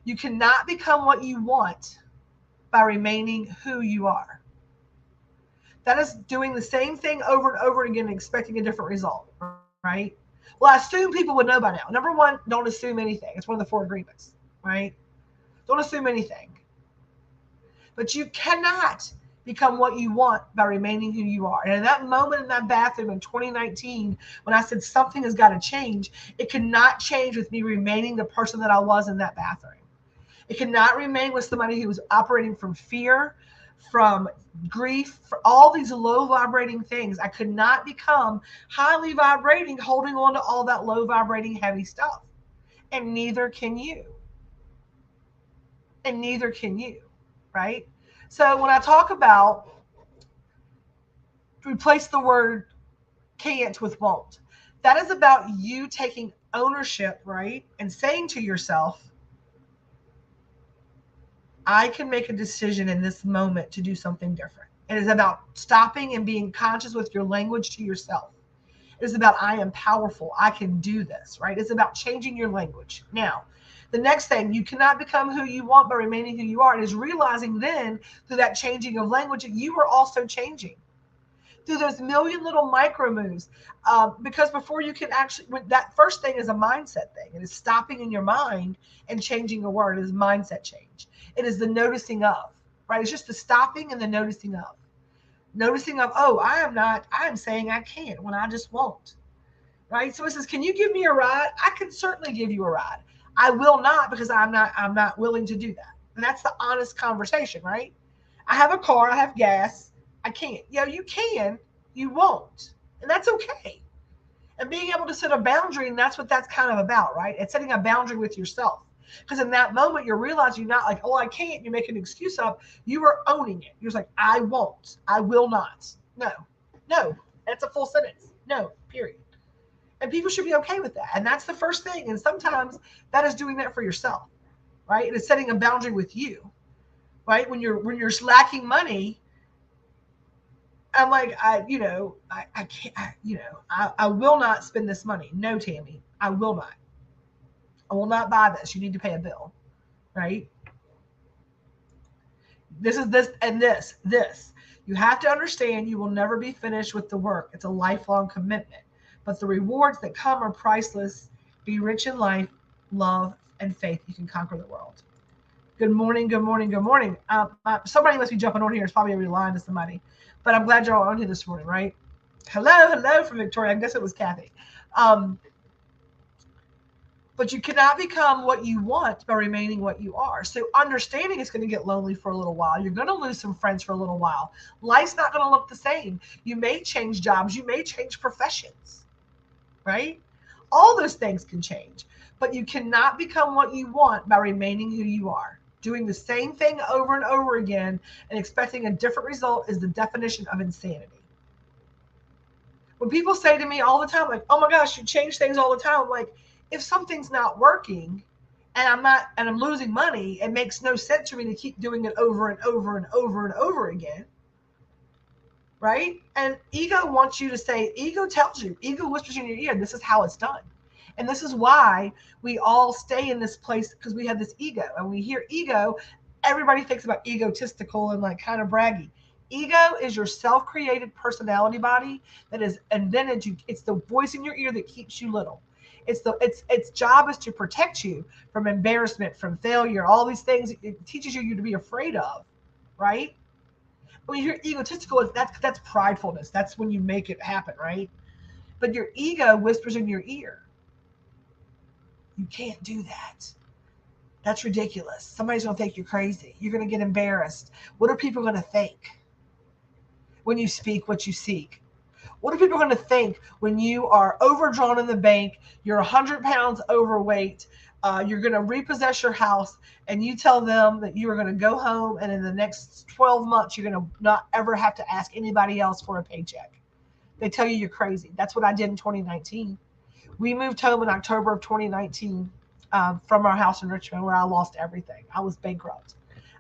You cannot become what you want by remaining who you are. That is doing the same thing over and over again and expecting a different result, right? Well, I assume people would know by now. Number one, don't assume anything. It's one of the 4 agreements, right? Don't assume anything. But you cannot become what you want by remaining who you are. And in that moment in that bathroom in 2019, when I said something has got to change, it could not change with me remaining the person that I was in that bathroom. It cannot remain with somebody who was operating from fear, from grief, for all these low vibrating things. I could not become highly vibrating, holding on to all that low vibrating heavy stuff. And neither can you. And neither can you, right? So when I talk about replace the word can't with won't, that is about you taking ownership, right? And saying to yourself, I can make a decision in this moment to do something different. It is about stopping and being conscious with your language to yourself. It is about, I am powerful. I can do this, right? It's about changing your language. Now, the next thing, you cannot become who you want by remaining who you are. It is realizing then through that changing of language that you are also changing through those million little micro moves. Because before you can actually, that first thing is a mindset thing. It is stopping in your mind and changing a word. It is mindset change. It is the noticing of, right? It's just the stopping and the noticing of. Noticing of, oh, I am saying I can't when I just won't, right? So it says, can you give me a ride? I can certainly give you a ride. I will not, because I'm not willing to do that. And that's the honest conversation, right? I have a car, I have gas, I can't. Yeah, you can, you won't. And that's okay. And being able to set a boundary, and that's what that's kind of about, right? It's setting a boundary with yourself. Because in that moment, you're realizing you're not like, oh, I can't. You make an excuse up. You are owning it. You're just like, I won't. I will not. No, no. That's a full sentence. No, period. And people should be okay with that. And that's the first thing. And sometimes that is doing that for yourself, right? It is setting a boundary with you, right? When you're lacking money, I'm like, I can't, I will not spend this money. No, Tammy, I will not. I will not buy this. You need to pay a bill, right? This is this and this. You have to understand you will never be finished with the work. It's a lifelong commitment. But the rewards that come are priceless. Be rich in life, love, and faith. You can conquer the world. Good morning, good morning, good morning. Somebody must be jumping on here. It's probably every line to somebody. But I'm glad you're all on here this morning, right? Hello from Victoria. I guess it was Kathy. But you cannot become what you want by remaining what you are. So understanding it's going to get lonely for a little while. You're going to lose some friends for a little while. Life's not going to look the same. You may change jobs. You may change professions, right? All those things can change. But you cannot become what you want by remaining who you are. Doing the same thing over and over again and expecting a different result is the definition of insanity. When people say to me all the time, like, oh my gosh, you change things all the time, I'm like, if something's not working and I'm losing money, it makes no sense for me to keep doing it over and over and over and over again. Right? And ego wants you to say, ego tells you, ego whispers in your ear, this is how it's done. And this is why we all stay in this place, because we have this ego. And we hear ego, everybody thinks about egotistical and like kind of braggy. Ego is your self-created personality body that is invented you. It's the voice in your ear that keeps you little. Its job is to protect you from embarrassment, from failure, all these things it teaches you to be afraid of, right? When you hear egotistical, that's pridefulness. That's when you make it happen, right? But your ego whispers in your ear, you can't do that. That's ridiculous. Somebody's going to think you're crazy. You're going to get embarrassed. What are people going to think when you speak what you seek? What are people going to think when you are overdrawn in the bank, you're 100 pounds overweight, you're going to repossess your house, and you tell them that you are going to go home and in the next 12 months, you're going to not ever have to ask anybody else for a paycheck? They tell you you're crazy. That's what I did in 2019. We moved home in October of 2019. from our house in Richmond where I lost everything. I was bankrupt.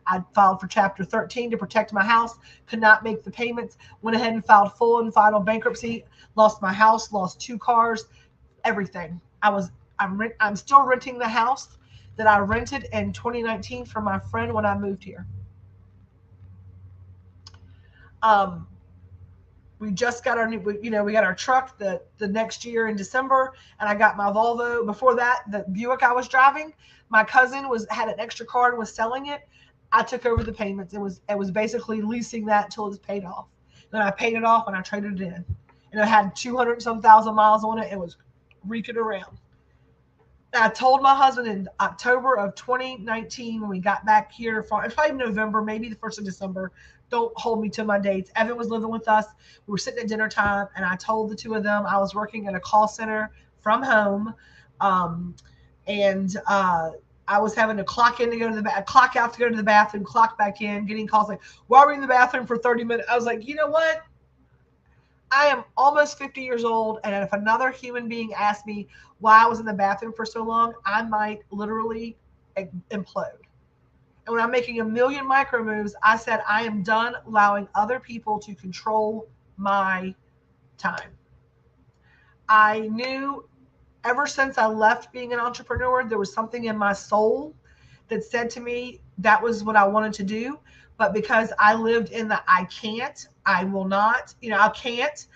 I filed for Chapter 13 to protect my house, could not make the payments, went ahead and filed full and final bankruptcy, lost my house, lost 2 cars, everything. I'm still renting the house that I rented in 2019 from my friend when I moved here. Um, we just got our new, we got our truck the next year in December, and I got my Volvo. Before that, the Buick I was driving, my cousin had an extra car and was selling it. I took over the payments. It was basically leasing that until it was paid off. Then I paid it off and I traded it in, and it had 200 some thousand miles on it. It was reeking around. I told my husband in October of 2019 when we got back here. It's probably November, maybe the 1st of December. Don't hold me to my dates. Evan was living with us. We were sitting at dinner time, and I told the two of them I was working at a call center from home, and I was having to clock in to go to clock out to go to the bathroom, clock back in, getting calls like, "Why were you in the bathroom for 30 minutes?" I was like, you know what? I am almost 50 years old, and if another human being asked me why I was in the bathroom for so long, I might literally implode. And when I'm making a million micro moves, I said I am done allowing other people to control my time. I knew ever since I left being an entrepreneur, there was something in my soul that said to me that was what I wanted to do. But because I lived in the I can't, I will not, I can't.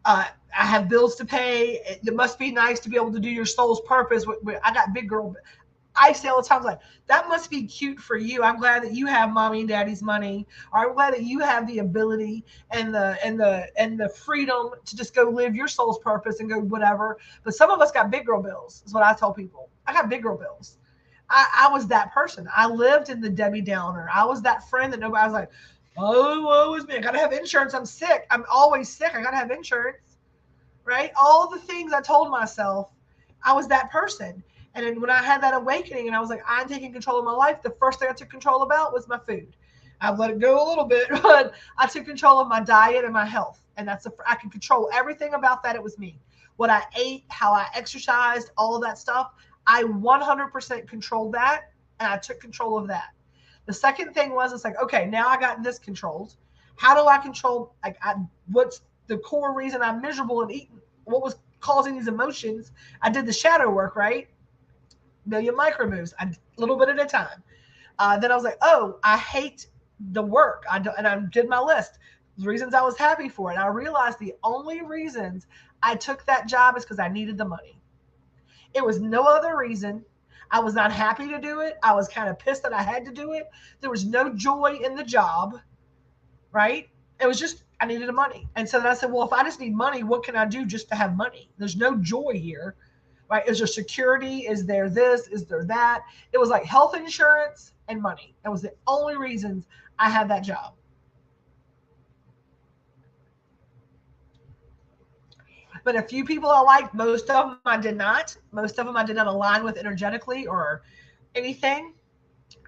I have bills to pay. It must be nice to be able to do your soul's purpose. I got big girl. I say all the time, like, that must be cute for you. I'm glad that you have mommy and daddy's money, or I'm glad that you have the ability and the freedom to just go live your soul's purpose and go whatever. But some of us got big girl bills, is what I tell people. I got big girl bills. I was that person. I lived in the Debbie Downer. I was that friend that nobody was like, oh, woe is me. I gotta have insurance. I'm sick. I'm always sick. I gotta have insurance. Right? All the things I told myself, I was that person. And then when I had that awakening and I was like, I'm taking control of my life, the first thing I took control about was my food. I've let it go a little bit, but I took control of my diet and my health. And I can control everything about that. It was me. What I ate, how I exercised, all of that stuff. I 100% controlled that, and I took control of that. The second thing was, it's like, okay, now I got this controlled. How do I control, what's the core reason I'm miserable and eating? What was causing these emotions? I did the shadow work, right? Million micro moves, a little bit at a time. Then I was like, oh, I hate the work. And I did my list. The reasons I was happy for it. And I realized the only reasons I took that job is because I needed the money. It was no other reason. I was not happy to do it. I was kind of pissed that I had to do it. There was no joy in the job, right? It was just, I needed the money. And so then I said, well, if I just need money, what can I do just to have money? There's no joy here, right? Is there security? Is there this? Is there that? It was like health insurance and money. That was the only reasons I had that job. But a few people I liked, most of them I did not. Most of them I did not align with energetically or anything.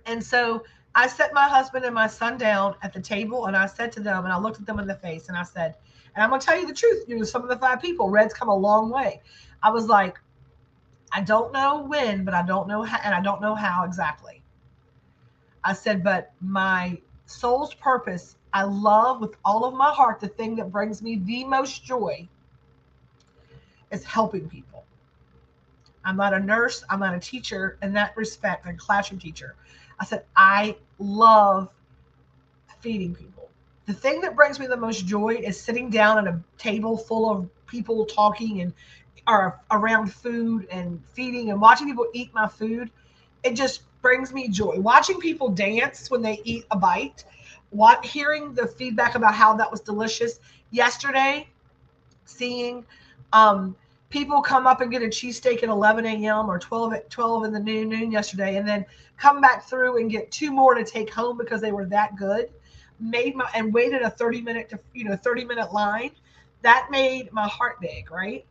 And so I set my husband and my son down at the table, and I said to them, and I looked at them in the face, and I said, and I'm going to tell you the truth, some of the 5 people, Red's come a long way. I was like, I don't know when, but I don't know how, and I don't know how exactly. I said, but my soul's purpose, I love with all of my heart, the thing that brings me the most joy is helping people. I'm not a nurse. I'm not a teacher in that respect, like a classroom teacher. I said, I love feeding people. The thing that brings me the most joy is sitting down at a table full of people talking and are around food and feeding and watching people eat my food. It just brings me joy. Watching people dance when they eat a bite, hearing the feedback about how that was delicious. Yesterday, seeing people come up and get a cheesesteak at 11 a.m. or 12 in the noon yesterday, and then come back through and get 2 more to take home because they were that good. And waited a 30-minute line. That made my heart big, right?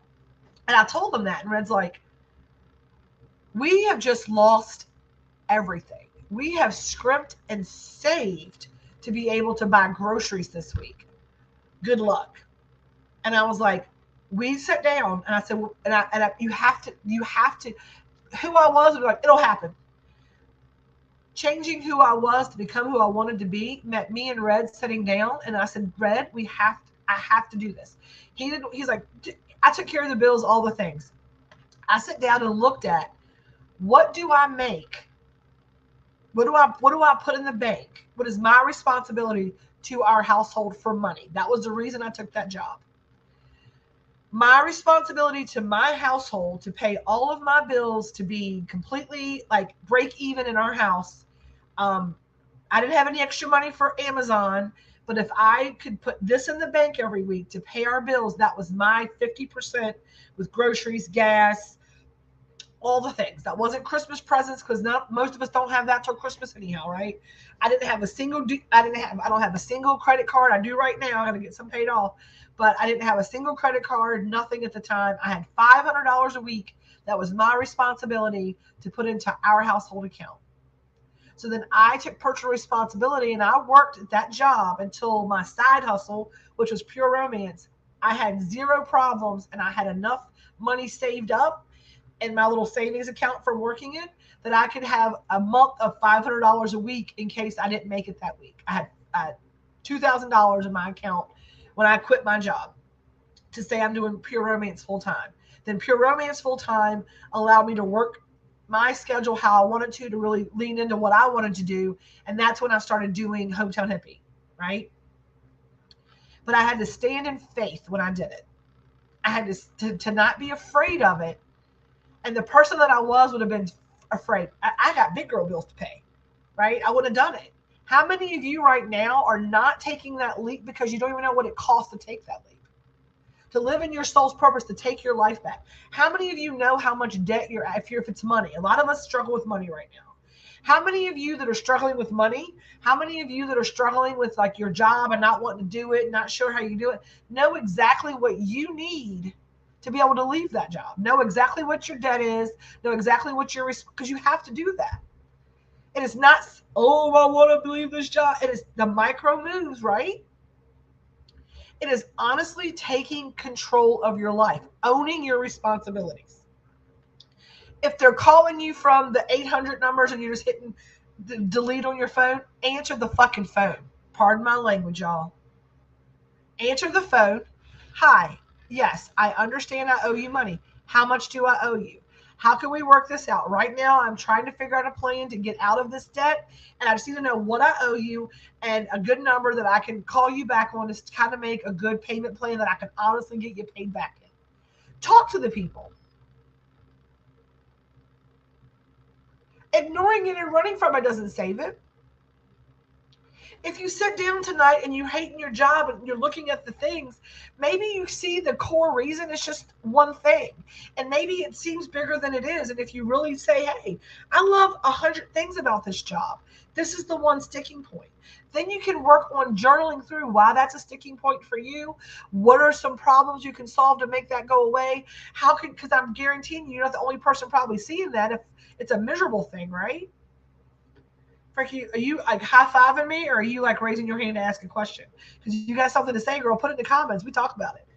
And I told them that, and Red's like, we have just lost everything. We have scrimped and saved to be able to buy groceries this week. Good luck. And I was like, we sat down and I said, you have to, who I was and be like, it'll happen. Changing who I was to become who I wanted to be met me and Red sitting down, and I said, Red, I have to do this. He's like, I took care of the bills, all the things. I sat down and looked at, what do I make? What do I put in the bank? What is my responsibility to our household for money? That was the reason I took that job. My responsibility to my household to pay all of my bills, to be completely like break even in our house. I didn't have any extra money for Amazon, but if I could put this in the bank every week to pay our bills, that was my 50% with groceries, gas, all the things. That wasn't Christmas presents, because not most of us don't have that till Christmas anyhow, right? I didn't have a single. I don't have a single credit card. I do right now. I got to get some paid off, but I didn't have a single credit card. Nothing at the time. I had $500 a week. That was my responsibility to put into our household account. So then I took personal responsibility, and I worked at that job until my side hustle, which was Pure Romance. I had zero problems, and I had enough money saved up in my little savings account from working it that I could have a month of $500 a week in case I didn't make it that week. I had $2,000 in my account when I quit my job to say I'm doing Pure Romance full time. Then Pure Romance full time allowed me to work my schedule how I wanted to really lean into what I wanted to do. And that's when I started doing Hometown Hippie, right? But I had to stand in faith when I did it. I had to not be afraid of it. And the person that I was would have been afraid. I got big girl bills to pay, right? I would have done it. How many of you right now are not taking that leap because you don't even know what it costs to take that leap? To live in your soul's purpose, to take your life back. How many of you know how much debt you're at if it's money? A lot of us struggle with money right now. How many of you that are struggling with money, how many of you that are struggling with like your job and not wanting to do it, not sure how you do it, know exactly what you need to be able to leave that job? Know exactly what your debt is, know exactly what your, because you have to do that. And it's not, oh, I want to leave this job. It is the micro moves, right? It is honestly taking control of your life, owning your responsibilities. If they're calling you from the 800 numbers and you're just hitting the delete on your phone, answer the fucking phone. Pardon my language, y'all. Answer the phone. Hi, yes, I understand I owe you money. How much do I owe you? How can we work this out? Right now, I'm trying to figure out a plan to get out of this debt, and I just need to know what I owe you and a good number that I can call you back on to kind of make a good payment plan that I can honestly get you paid back in. Talk to the people. Ignoring it and running from it doesn't save it. If you sit down tonight and you're hating your job and you're looking at the things, maybe you see the core reason is just one thing. And maybe it seems bigger than it is. And if you really say, hey, I love 100 things about this job, this is the one sticking point. Then you can work on journaling through why that's a sticking point for you. What are some problems you can solve to make that go away? Because I'm guaranteeing you're not the only person probably seeing that if it's a miserable thing, right? Frankie, are you like high-fiving me, or are you like raising your hand to ask a question? Because you got something to say, girl, put it in the comments. We talk about it.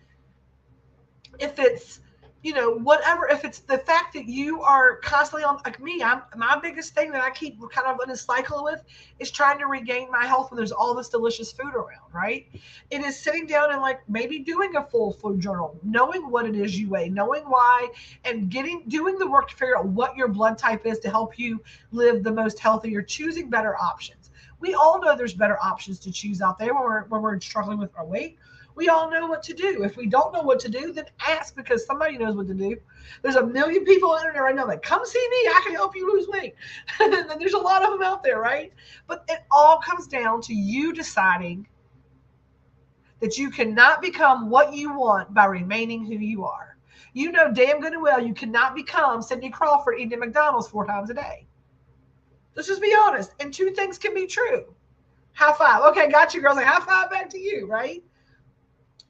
If it's, whatever, if it's the fact that you are constantly on, like me, my biggest thing that I keep kind of in a cycle with is trying to regain my health when there's all this delicious food around, right? It is sitting down and like maybe doing a full food journal, knowing what it is you weigh, knowing why, and doing the work to figure out what your blood type is to help you live the most healthy. You're choosing better options. We all know there's better options to choose out there when we're struggling with our weight. We all know what to do. If we don't know what to do, then ask, because somebody knows what to do. There's a million people on the internet right now like, come see me, I can help you lose weight. And there's a lot of them out there, right? But it all comes down to you deciding that you cannot become what you want by remaining who you are. You know damn good and well you cannot become Cindy Crawford eating at McDonald's 4 times a day. Let's just be honest. And 2 things can be true. High five. Okay, got you, girls. Like, high five back to you, right?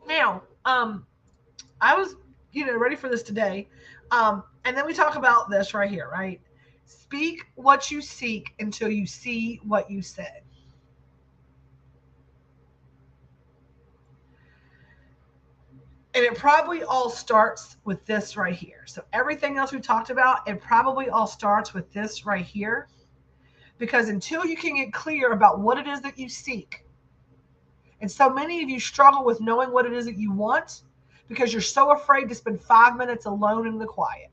Now, I was, ready for this today. And then we talk about this right here, right? Speak what you seek until you see what you said. And it probably all starts with this right here. So everything else we talked about, it probably all starts with this right here. Because until you can get clear about what it is that you seek, and so many of you struggle with knowing what it is that you want because you're so afraid to spend 5 minutes alone in the quiet.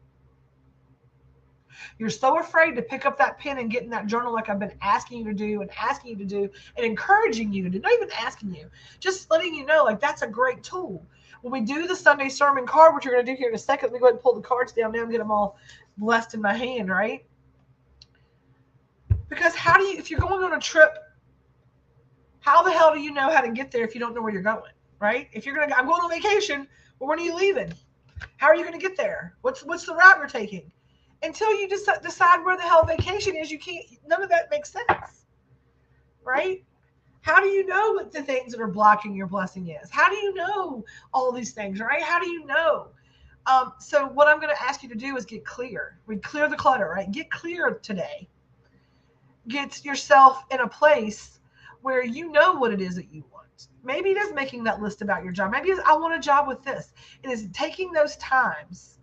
You're so afraid to pick up that pen and get in that journal like I've been asking you to do and encouraging you to do, not even asking you, just letting you know, like, that's a great tool. When we do the Sunday sermon card, which you're going to do here in a second, let me go ahead and pull the cards down now and get them all blessed in my hand, right? Because if you're going on a trip, how the hell do you know how to get there if you don't know where you're going, right? If you're I'm going on vacation, well, when are you leaving? How are you going to get there? What's the route you're taking? Until you just decide where the hell vacation is, you can't, none of that makes sense, right? How do you know what the things that are blocking your blessing is? How do you know all these things, right? How do you know? So what I'm going to ask you to do is get clear. We clear the clutter, right? Get clear today. Get yourself in a place where you know what it is that you want. Maybe it is making that list about your job. Maybe it's, I want a job with this. It is taking those times.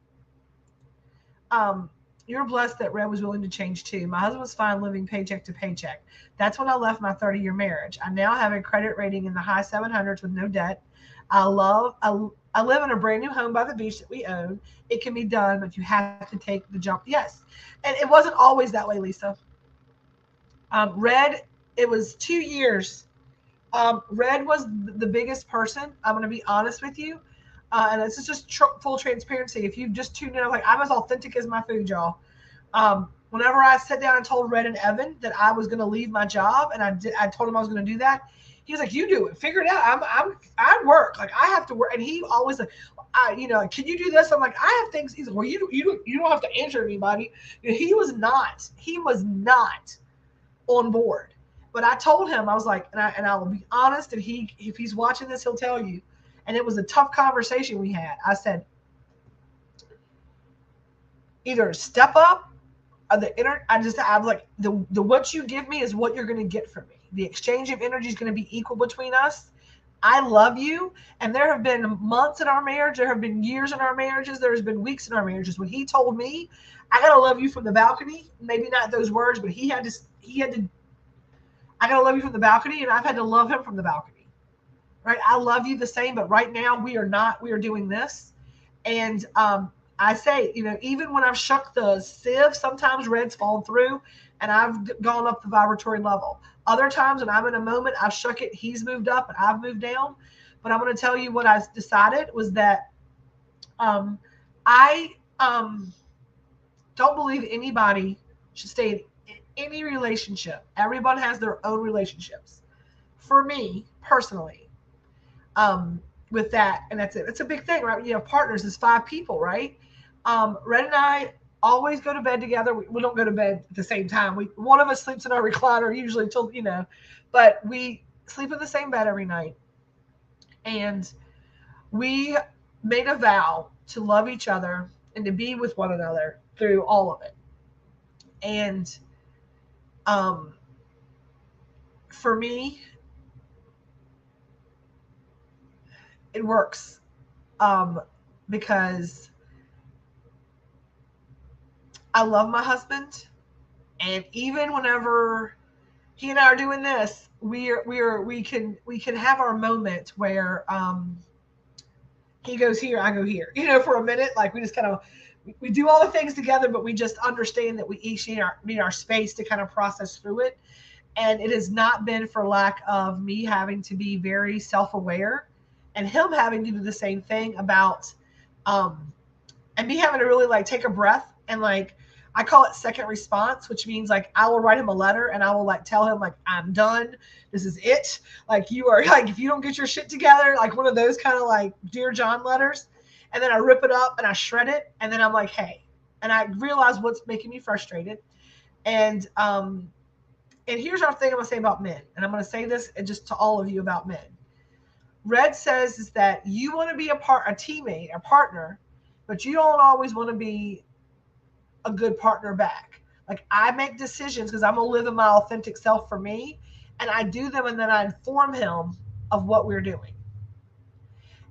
You're blessed that Red was willing to change too. My husband was fine living paycheck to paycheck. That's when I left my 30-year marriage. I now have a credit rating in the high 700s with no debt. I live in a brand new home by the beach that we own. It can be done, but you have to take the jump. Yes. And it wasn't always that way, Lisa. Red, it was 2 years. Red was the biggest person. I'm going to be honest with you. And this is just full transparency. If you just tuned in, like, I'm as authentic as my food, y'all. Whenever I sat down and told Red and Evan that I was going to leave my job, and I told him I was going to do that, he was like, "You do it. Figure it out. I work. Like, I have to work." And he always like, "Can you do this?" I'm like, "I have things." He's like, "Well, you don't have to answer anybody." He was not on board. But I told him, I was like, and I will be honest, and if he's watching this, he'll tell you. And it was a tough conversation we had. I said, either step up or I was like, the what you give me is what you're going to get from me. The exchange of energy is going to be equal between us. I love you. And there have been months in our marriage. There have been years in our marriages. There's been weeks in our marriages when he told me, I got to love you from the balcony. Maybe not those words, but he had to, I got to love you from the balcony. And I've had to love him from the balcony. Right? I love you the same, but right now we are doing this. And I say, even when I've shook the sieve, sometimes Red's fallen through and I've gone up the vibratory level. Other times when I'm in a moment, I've shook it, he's moved up and I've moved down. But I'm going to tell you what I decided was that I don't believe anybody should stay in any relationship. Everyone has their own relationships. For me, personally, with that, and that's it. It's a big thing, right? You have partners, it's 5 people, right? Red and I always go to bed together. We don't go to bed at the same time. One of us sleeps in our recliner usually till, but we sleep in the same bed every night. And we made a vow to love each other and to be with one another through all of it. And for me, it works because I love my husband, and even whenever he and I are doing this, we can have our moment where he goes here, I go here, for a minute. Like, we just kind of we do all the things together, but we just understand that we each need our space to kind of process through it. And it has not been for lack of me having to be very self-aware and him having to do the same thing about, and me having to really like take a breath and like, I call it second response, which means like I will write him a letter and I will like tell him like, I'm done. This is it. Like, you are like, if you don't get your shit together, like one of those kind of like Dear John letters. And then I rip it up and I shred it. And then I'm like, hey, and I realize what's making me frustrated. And here's our thing I'm going to say about men. And I'm going to say this just to all of you about men. Red says is that you want to be a teammate, a partner, but you don't always want to be a good partner back. Like, I make decisions because I'm going to live in my authentic self for me, and I do them, and then I inform him of what we're doing.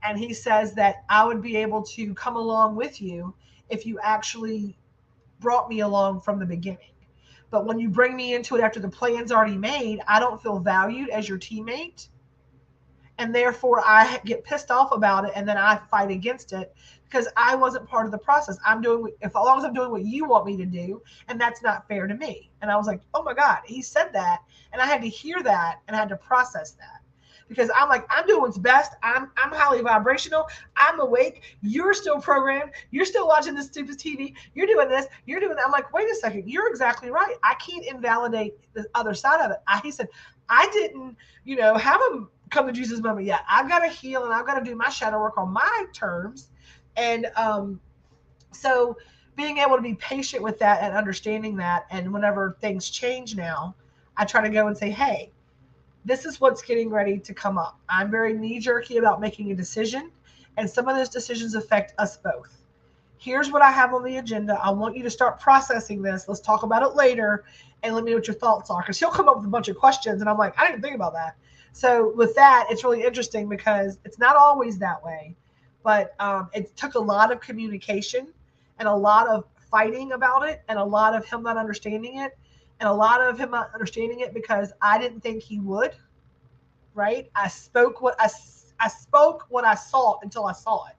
And he says that I would be able to come along with you if you actually brought me along from the beginning. But when you bring me into it after the plan's already made, I don't feel valued as your teammate. And therefore, I get pissed off about it, and then I fight against it because I wasn't part of the process. I'm doing, if as long as I'm doing what you want me to do, and that's not fair to me. And I was like, oh my God, he said that. And I had to hear that and I had to process that. Because I'm like, I'm doing what's best. I'm highly vibrational. I'm awake. You're still programmed. You're still watching this stupid TV. You're doing this. You're doing that. I'm like, wait a second. You're exactly right. I can't invalidate the other side of it. He said, I didn't, have a come to Jesus moment yet. I've got to heal and I've got to do my shadow work on my terms. And so being able to be patient with that and understanding that, and whenever things change now, I try to go and say, hey, this is what's getting ready to come up. I'm very knee-jerky about making a decision, and some of those decisions affect us both. Here's what I have on the agenda. I want you to start processing this. Let's talk about it later, and let me know what your thoughts are. Because he'll come up with a bunch of questions, and I'm like, I didn't think about that. So with that, it's really interesting because it's not always that way. But it took a lot of communication and a lot of fighting about it, and a lot of him not understanding it, and a lot of him not understanding it because I didn't think he would. Right? I spoke what I saw until I saw it,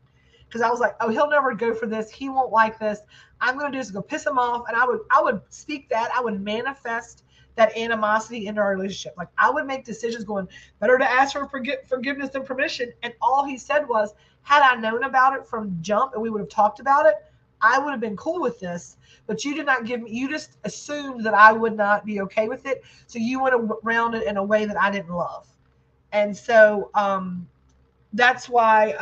because I was like, oh, he'll never go for this. He won't like this. I'm going to do is go piss him off, and I would speak that. I would manifest that animosity into our relationship. Like I would make decisions going, better to ask for forgiveness than permission. And all he said was, had I known about it from jump and we would have talked about it, I would have been cool with this. But you did not give me, you just assumed that I would not be okay with it. So you went around it in a way that I didn't love. And so that's why,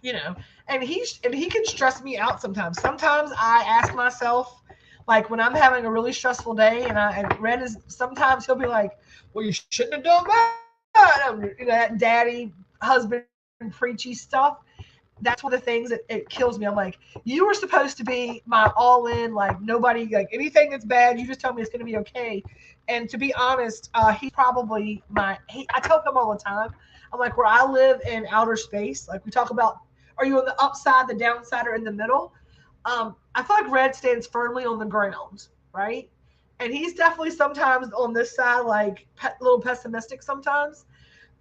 and he can stress me out sometimes. Sometimes I ask myself, like when I'm having a really stressful day, and Red is, sometimes he'll be like, well, you shouldn't have done that. That daddy husband preachy stuff. That's one of the things that it kills me. I'm like, you were supposed to be my all in, like nobody, like anything that's bad, you just tell me it's going to be okay. And to be honest, he's probably I tell him all the time, I'm like, where I live in outer space, like we talk about, are you on the upside, the downside, or in the middle? I feel like Red stands firmly on the ground, right? And he's definitely sometimes on this side, like a little pessimistic sometimes.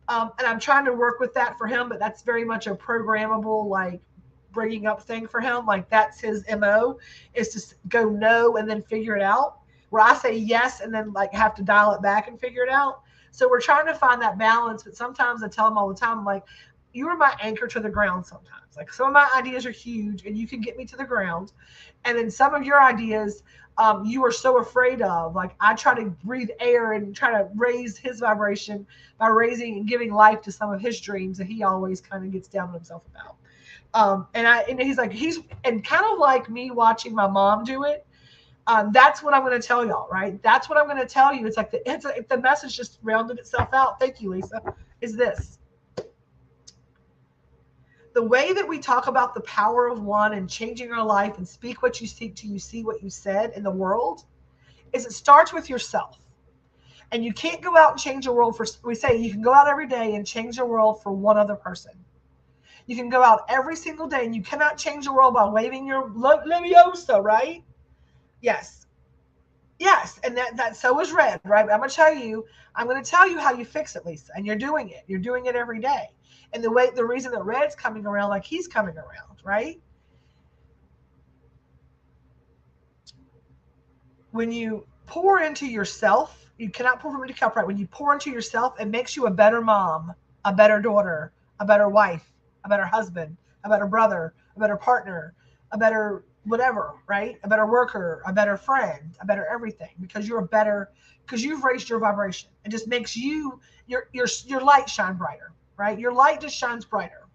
And I'm trying to work with that for him, but that's very much a programmable, like bringing up thing for him. Like that's his MO, is to go no and then figure it out. Where I say yes and then like have to dial it back and figure it out. So we're trying to find that balance. But sometimes I tell him all the time, I'm like, you are my anchor to the ground sometimes. Like some of my ideas are huge and you can get me to the ground. And then some of your ideas, you are so afraid of. Like I try to breathe air and try to raise his vibration by raising and giving life to some of his dreams that he always kind of gets down on himself about. And he's like, and kind of like me watching my mom do it. That's what I'm going to tell y'all, right? That's what I'm going to tell you. It's like the message just rounded itself out. Thank you, Lisa. Is this. The way that we talk about the power of one and changing our life and speak what you seek till you see what you said in the world is it starts with yourself. And you can't go out and change the world we say you can go out every day and change the world for one other person. You can go out every single day and you cannot change the world by waving your Leviosa, right? Yes. Yes. And that so is Red, right? I'm going to tell you how you fix it, Lisa. And you're doing it. You're doing it every day. And the reason that Red's coming around like he's coming around, right? When you pour into yourself, you cannot pour from a cup, right? When you pour into yourself, it makes you a better mom, a better daughter, a better wife, a better husband, a better brother, a better partner, a better whatever, right? A better worker, a better friend, a better everything, because you've raised your vibration. It just makes your light shine brighter, right? Your light just shines brighter.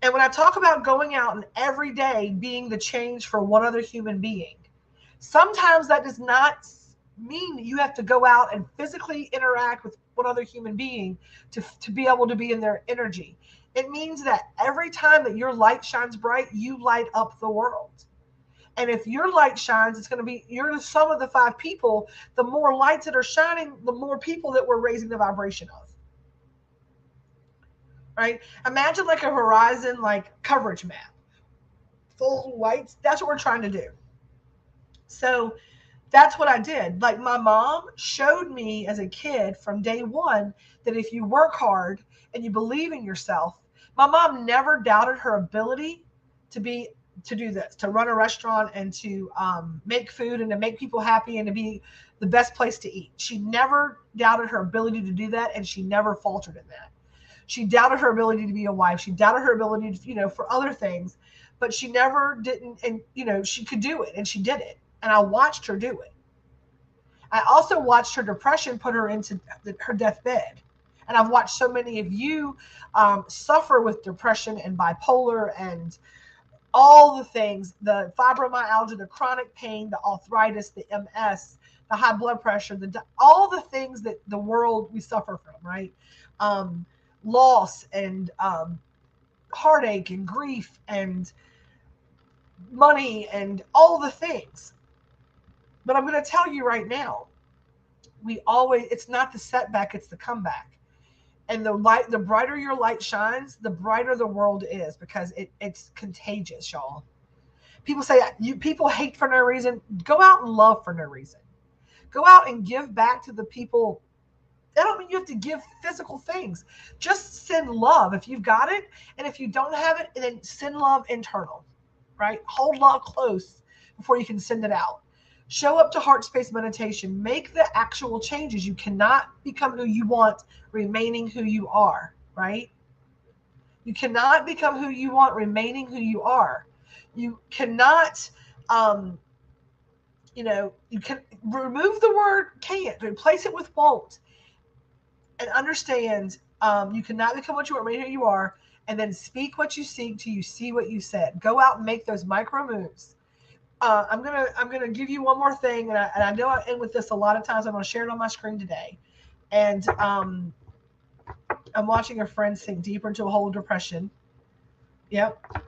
And when I talk about going out and every day being the change for one other human being, sometimes that does not mean that you have to go out and physically interact with one other human being to be able to be in their energy. It means that every time that your light shines bright, you light up the world. And if your light shines, it's going to be, you're the sum of the 5 people. The more lights that are shining, the more people that we're raising the vibration of. right? Imagine like a horizon, like coverage map, full whites. That's what we're trying to do. So that's what I did. Like my mom showed me as a kid from day one that if you work hard and you believe in yourself, my mom never doubted her ability to be to do this, to run a restaurant and to make food and to make people happy and to be the best place to eat. She never doubted her ability to do that, and she never faltered in that. She doubted her ability to be a wife. She doubted her ability to, for other things, but she never didn't. And, she could do it, and she did it. And I watched her do it. I also watched her depression put her into her deathbed. And I've watched so many of you suffer with depression and bipolar and all the things, the fibromyalgia, the chronic pain, the arthritis, the MS, the high blood pressure, all the things that the world we suffer from, right? Loss and heartache and grief and money and all the things. But I'm going to tell you right now, it's not the setback, it's the comeback. And the brighter your light shines, the brighter the world is, because it's contagious, y'all. People say people hate for no reason. Go out and love for no reason. Go out and give back to the people. I don't mean you have to give physical things. Just send love if you've got it. And if you don't have it, then send love internal, right? Hold love close before you can send it out. Show up to heart space meditation. Make the actual changes. You cannot become who you want remaining who you are, right? You cannot become who you want remaining who you are. You cannot, you can remove the word can't, replace it with won't, and understand you cannot become what you want remaining who you are, and then speak what you seek till you see what you said. Go out and make those micro moves. I'm gonna give you one more thing, and I know I end with this a lot of times. I'm gonna share it on my screen today, and I'm watching a friend sink deeper into a hole of depression. Yep,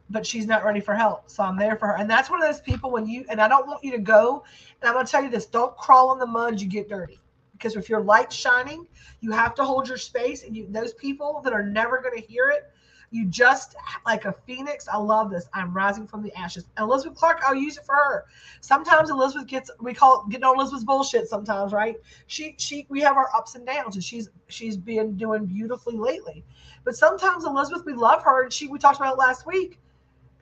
but she's not ready for help, so I'm there for her. And that's one of those people and I don't want you to go. And I'm gonna tell you this: don't crawl in the mud, you get dirty. Because if your light's shining, you have to hold your space, and those people that are never gonna hear it. You just like a phoenix. I love this. I'm rising from the ashes. And Elizabeth Clark, I'll use it for her. Sometimes Elizabeth we call it getting on Elizabeth's bullshit sometimes, right? We have our ups and downs, and she's been doing beautifully lately. But sometimes Elizabeth, we love her, and we talked about it last week.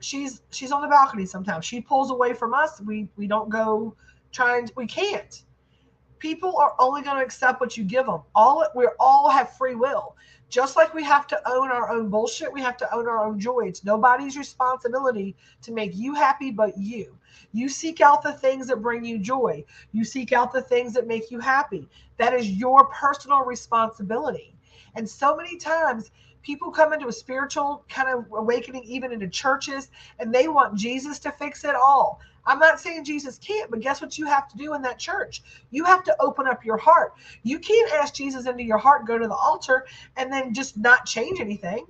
She's on the balcony sometimes. She pulls away from us. We don't go we can't. People are only going to accept what you give them. We all have free will. Just like we have to own our own bullshit, we have to own our own joy. It's nobody's responsibility to make you happy but you. You seek out the things that bring you joy. You seek out the things that make you happy. That is your personal responsibility. And so many times people come into a spiritual kind of awakening, even into churches, and they want Jesus to fix it all. I'm not saying Jesus can't, but guess what you have to do in that church? You have to open up your heart. You can't ask Jesus into your heart, go to the altar, and then just not change anything.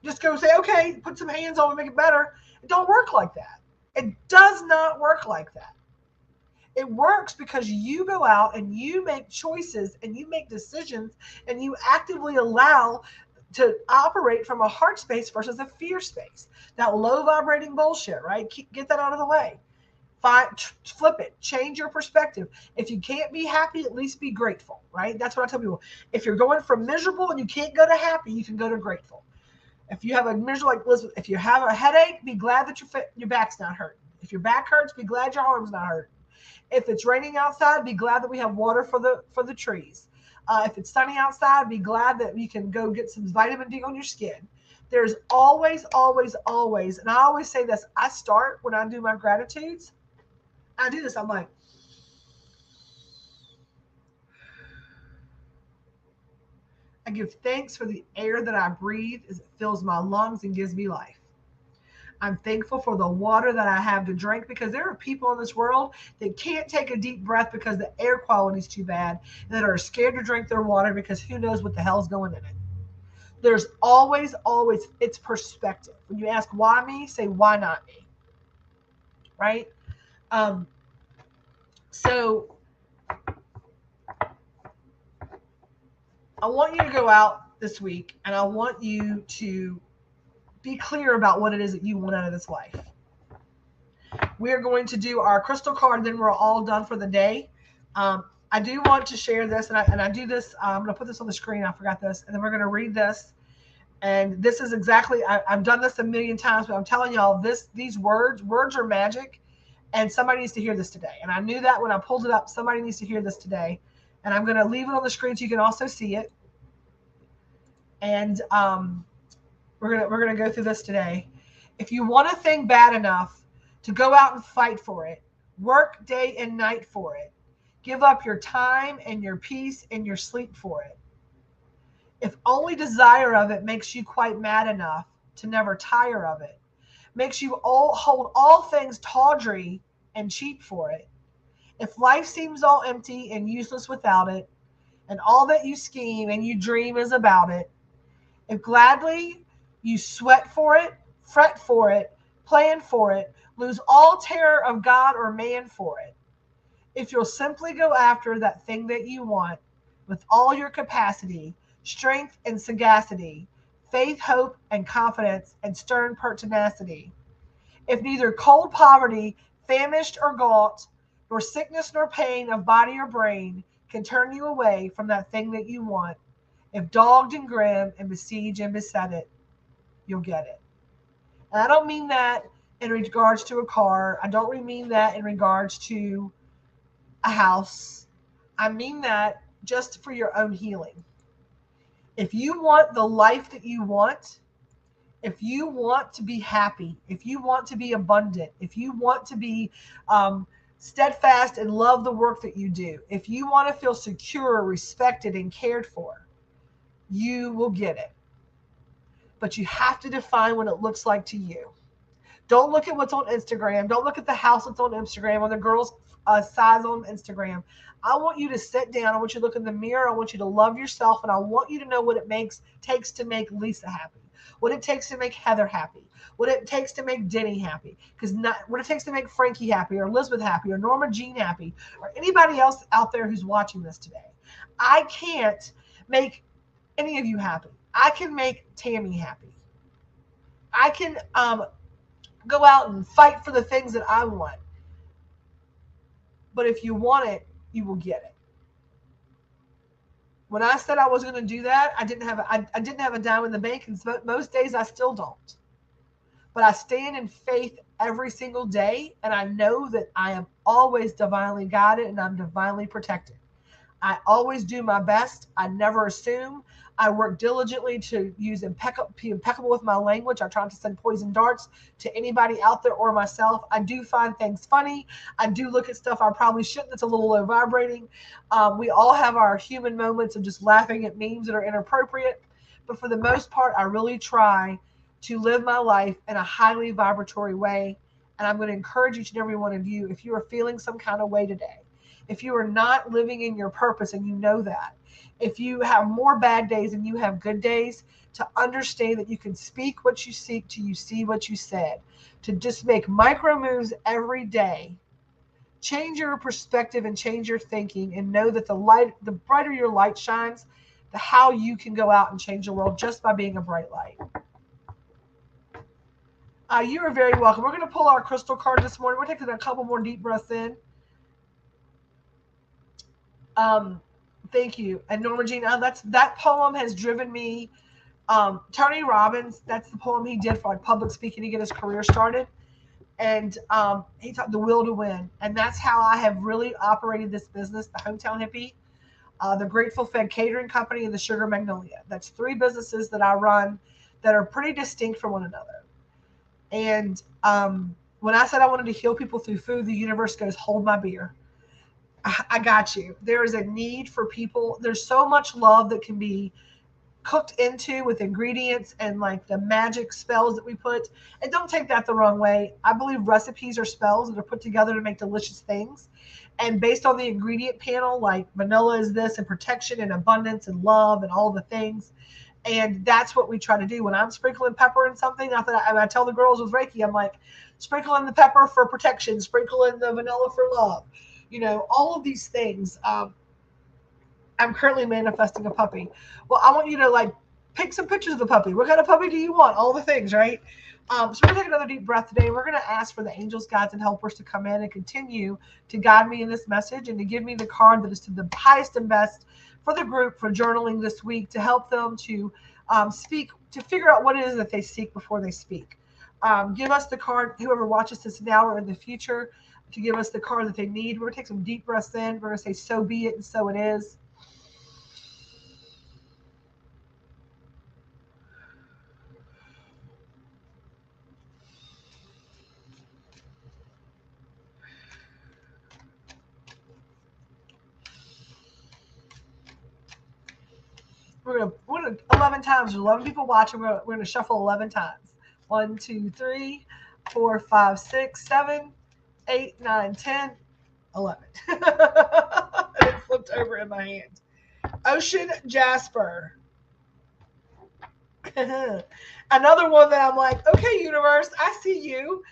Just go say, okay, put some hands on it, make it better. It don't work like that. It does not work like that. It works because you go out and you make choices and you make decisions and you actively allow to operate from a heart space versus a fear space. That low vibrating bullshit, right? Get that out of the way. Flip it, change your perspective. If you can't be happy, at least be grateful, right? That's what I tell people. If you're going from miserable and you can't go to happy, you can go to grateful. If you have a miserable, like Elizabeth, if you have a headache, be glad that your back's not hurting. If your back hurts, be glad your arm's not hurting. If it's raining outside, be glad that we have water for the trees. If it's sunny outside, be glad that you can go get some vitamin D on your skin. There's always, always, always, and I always say this, I start when I do my gratitudes. I do this. I'm like, I give thanks for the air that I breathe as it fills my lungs and gives me life. I'm thankful for the water that I have to drink, because there are people in this world that can't take a deep breath because the air quality is too bad, that are scared to drink their water because who knows what the hell's going in it. There's always, always, it's perspective. When you ask why me, say why not me, right? So I want you to go out this week, and I want you to be clear about what it is that you want out of this life. We're going to do our crystal card, then we're all done for the day. I do want to share this, and I do this. I'm going to put this on the screen. I forgot this, and then we're going to read this. And this is exactly. I've done this a million times, but I'm telling y'all, these words are magic, and somebody needs to hear this today. And I knew that when I pulled it up. Somebody needs to hear this today, and I'm going to leave it on the screen so you can also see it. And we're gonna go through this today. If you want a thing bad enough to go out and fight for it, work day and night for it, give up your time and your peace and your sleep for it. If only desire of it makes you quite mad enough to never tire of it, makes you hold all things tawdry and cheap for it. If life seems all empty and useless without it, and all that you scheme and you dream is about it, if gladly you sweat for it, fret for it, plan for it, lose all terror of God or man for it, if you'll simply go after that thing that you want with all your capacity, strength and sagacity, faith, hope and confidence, and stern pertinacity, if neither cold poverty, famished or gaunt, nor sickness nor pain of body or brain can turn you away from that thing that you want, if dogged and grim and besiege and beset it, you'll get it. And I don't mean that in regards to a car. I don't mean that in regards to a house. I mean that just for your own healing. If you want the life that you want, if you want to be happy, if you want to be abundant, if you want to be steadfast and love the work that you do, if you want to feel secure, respected, and cared for, you will get it. But you have to define what it looks like to you. Don't look at what's on Instagram. Don't look at the house that's on Instagram or the girl's size on Instagram. I want you to sit down. I want you to look in the mirror. I want you to love yourself. And I want you to know what it takes to make Lisa happy, what it takes to make Heather happy, what it takes to make Denny happy, what it takes to make Frankie happy or Elizabeth happy or Norma Jean happy or anybody else out there who's watching this today. I can't make any of you happy. I can make Tammy happy. I can go out and fight for the things that I want. But if you want it, you will get it. When I said I was going to do that, I didn't have a dime in the bank, and most days I still don't. But I stand in faith every single day, and I know that I am always divinely guided and I'm divinely protected. I always do my best. I never assume. I work diligently to be impeccable with my language. I try not to send poison darts to anybody out there or myself. I do find things funny. I do look at stuff I probably shouldn't. It's a little low vibrating. We all have our human moments of just laughing at memes that are inappropriate. But for the most part, I really try to live my life in a highly vibratory way. And I'm going to encourage each and every one of you, if you are feeling some kind of way today, if you are not living in your purpose and you know that, if you have more bad days than you have good days, to understand that you can speak what you seek till you see what you said, to just make micro moves every day, change your perspective and change your thinking, and know that the brighter your light shines, the how you can go out and change the world just by being a bright light. You are very welcome. We're going to pull our crystal card this morning. We're taking a couple more deep breaths in. Thank you. And Norma Jean, that poem has driven me. Tony Robbins, that's the poem he did for public speaking to get his career started. And he taught The Will to Win. And that's how I have really operated this business, the Hometown Hippie, the Grateful Fed Catering Company, and the Sugar Magnolia. That's 3 businesses that I run that are pretty distinct from one another. And when I said I wanted to heal people through food, the universe goes, hold my beer. I got you. There is a need for people. There's so much love that can be cooked into with ingredients and like the magic spells that we put. And don't take that the wrong way. I believe recipes are spells that are put together to make delicious things. And based on the ingredient panel, like vanilla is this, and protection and abundance and love and all the things. And that's what we try to do. When I'm sprinkling pepper in something, I tell the girls with Reiki, I'm like, sprinkle in the pepper for protection, sprinkle in the vanilla for love. You know, all of these things. I'm currently manifesting a puppy. Well, I want you to like Take some pictures of the puppy. What kind of puppy do you want? All the things, right? So we're going to take another deep breath today. We're going to ask for the angels, guides, and helpers to come in and continue to guide me in this message and to give me the card that is to the highest and best for the group for journaling this week, to help them to speak, to figure out what it is that they seek before they speak. Give us the card, whoever watches this now or in the future, to give us the card that they need. We're going to take some deep breaths in. We're going to say, so be it and so it is. We're gonna 11 times. There's 11 people watching. We're gonna shuffle 11 times. 1, 2, 3, 4, 5, 6, 7, 8, 9, 10, 11. And it flipped over in my hand. Ocean Jasper. Another one that I'm like, okay, universe, I see you.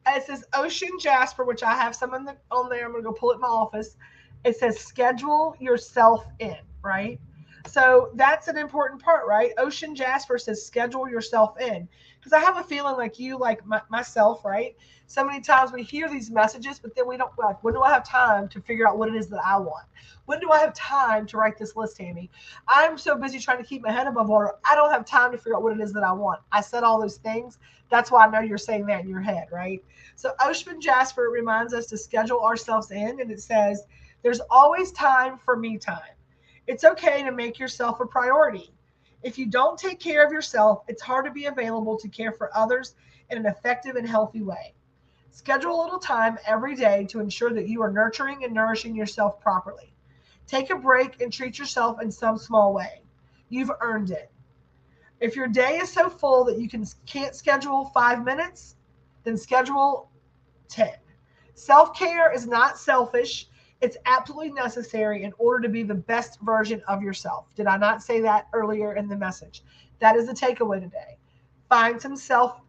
It says Ocean Jasper, which I have some on there. I'm gonna go pull it in my office. It says schedule yourself in, right? So that's an important part, right? Ocean Jasper says schedule yourself in. Because I have a feeling like you, like myself, right? So many times we hear these messages, but then we don't, like, when do I have time to figure out what it is that I want? When do I have time to write this list, Tammy? I'm so busy trying to keep my head above water. I don't have time to figure out what it is that I want. I said all those things. That's why I know you're saying that in your head, right? So Ocean Jasper reminds us to schedule ourselves in, and it says, there's always time for me time. It's okay to make yourself a priority. If you don't take care of yourself, it's hard to be available to care for others in an effective and healthy way. Schedule a little time every day to ensure that you are nurturing and nourishing yourself properly. Take a break and treat yourself in some small way. You've earned it. If your day is so full that you can't schedule 5 minutes, then schedule 10. Self-care is not selfish. It's absolutely necessary in order to be the best version of yourself. Did I not say that earlier in the message? That is the takeaway today. Find some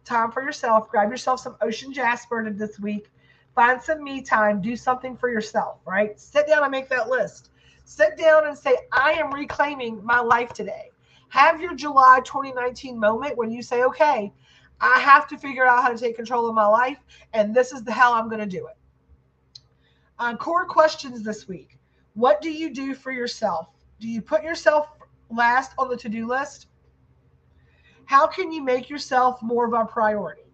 time for yourself. Grab yourself some Ocean Jasper this week. Find some me time. Do something for yourself, right? Sit down and make that list. Sit down and say, I am reclaiming my life today. Have your July 2019 moment when you say, okay, I have to figure out how to take control of my life, and this is how I'm going to do it. Core questions this week. What do you do for yourself? Do you put yourself last on the to-do list? How can you make yourself more of a priority?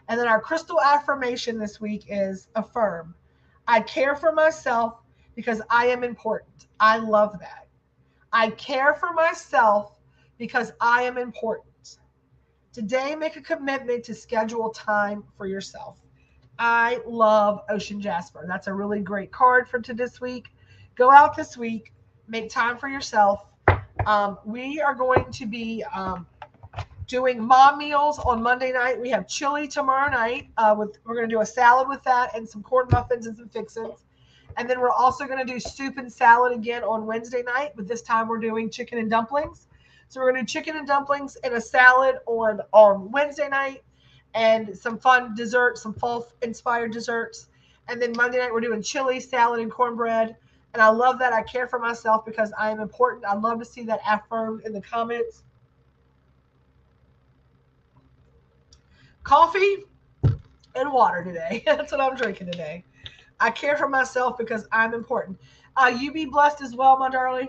And then our crystal affirmation this week is affirm. I care for myself because I am important. I love that. I care for myself because I am important. Today, make a commitment to schedule time for yourself. I love Ocean Jasper. That's a really great card for this week. Go out this week, make time for yourself. We are going to be doing mom meals on Monday night. We have chili tomorrow night. We're going to do a salad with that and some corn muffins and some fixins. And then we're also going to do soup and salad again on Wednesday night, but this time we're doing chicken and dumplings. So we're going to do chicken and dumplings and a salad on Wednesday night, and some fun desserts, some fall-inspired desserts. And then Monday night, we're doing chili, salad, and cornbread. And I love that. I care for myself because I am important. I love to see that affirmed in the comments. Coffee and water today. That's what I'm drinking today. I care for myself because I'm important. You be blessed as well, my darling.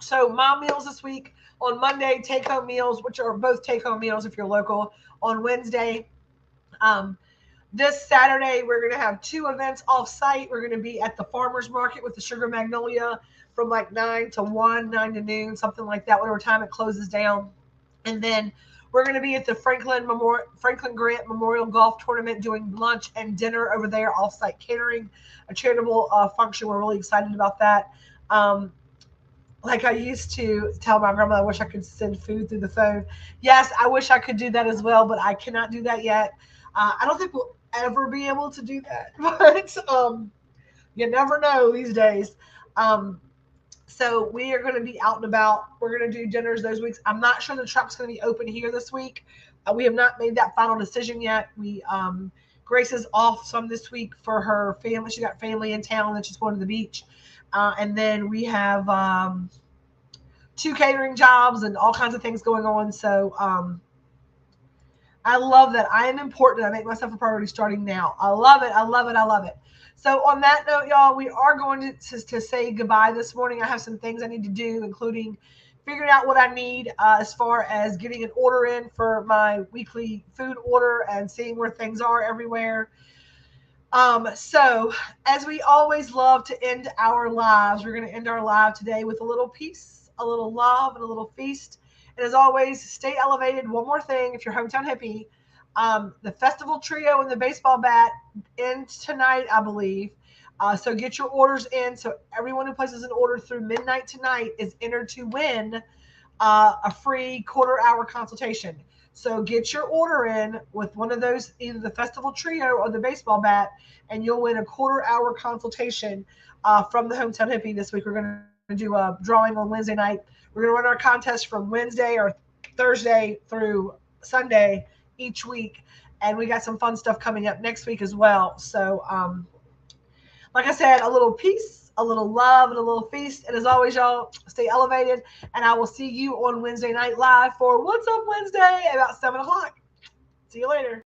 So mom meals this week. On Monday, take-home meals, which are both take-home meals if you're local. On Wednesday, this Saturday, we're going to have 2 events off-site. We're going to be at the farmer's market with the Sugar Magnolia from like 9 to 1, 9 to noon, something like that, whatever time it closes down. And then we're going to be at the Franklin Grant Memorial Golf Tournament doing lunch and dinner over there, off-site catering, a charitable function. We're really excited about that. Like I used to tell my grandma, I wish I could send food through the phone. Yes, I wish I could do that as well, but I cannot do that yet. I don't think we'll ever be able to do that, but you never know these days. So we are going to be out and about. We're going to do dinners those weeks. I'm not sure the truck's going to be open here this week. We have not made that final decision yet. Grace is off some this week for her family. She got family in town and she's going to the beach. And then we have 2 catering jobs and all kinds of things going on. So I love that I am important. I make myself a priority starting now. I love it. I love it. I love it. So on that note, y'all, we are going to say goodbye this morning. I have some things I need to do, including figuring out what I need as far as getting an order in for my weekly food order and seeing where things are everywhere. So as we always love to end our lives, we're going to end our live today with a little peace, a little love, and a little feast. And as always, stay elevated. One more thing, if you're hometown hippie, the festival trio and the baseball bat ends tonight, I believe. So get your orders in. So everyone who places an order through midnight tonight is entered to win a free quarter-hour consultation. So get your order in with one of those, either the festival trio or the baseball bat, and you'll win a quarter-hour consultation from the Hometown Hippie this week. We're going to do a drawing on Wednesday night. We're going to run our contest from Wednesday or Thursday through Sunday each week, and we got some fun stuff coming up next week as well. So, like I said, a little peace, a little love, and a little feast. And as always, y'all, stay elevated. And I will see you on Wednesday night live for What's Up Wednesday about 7 o'clock. See you later.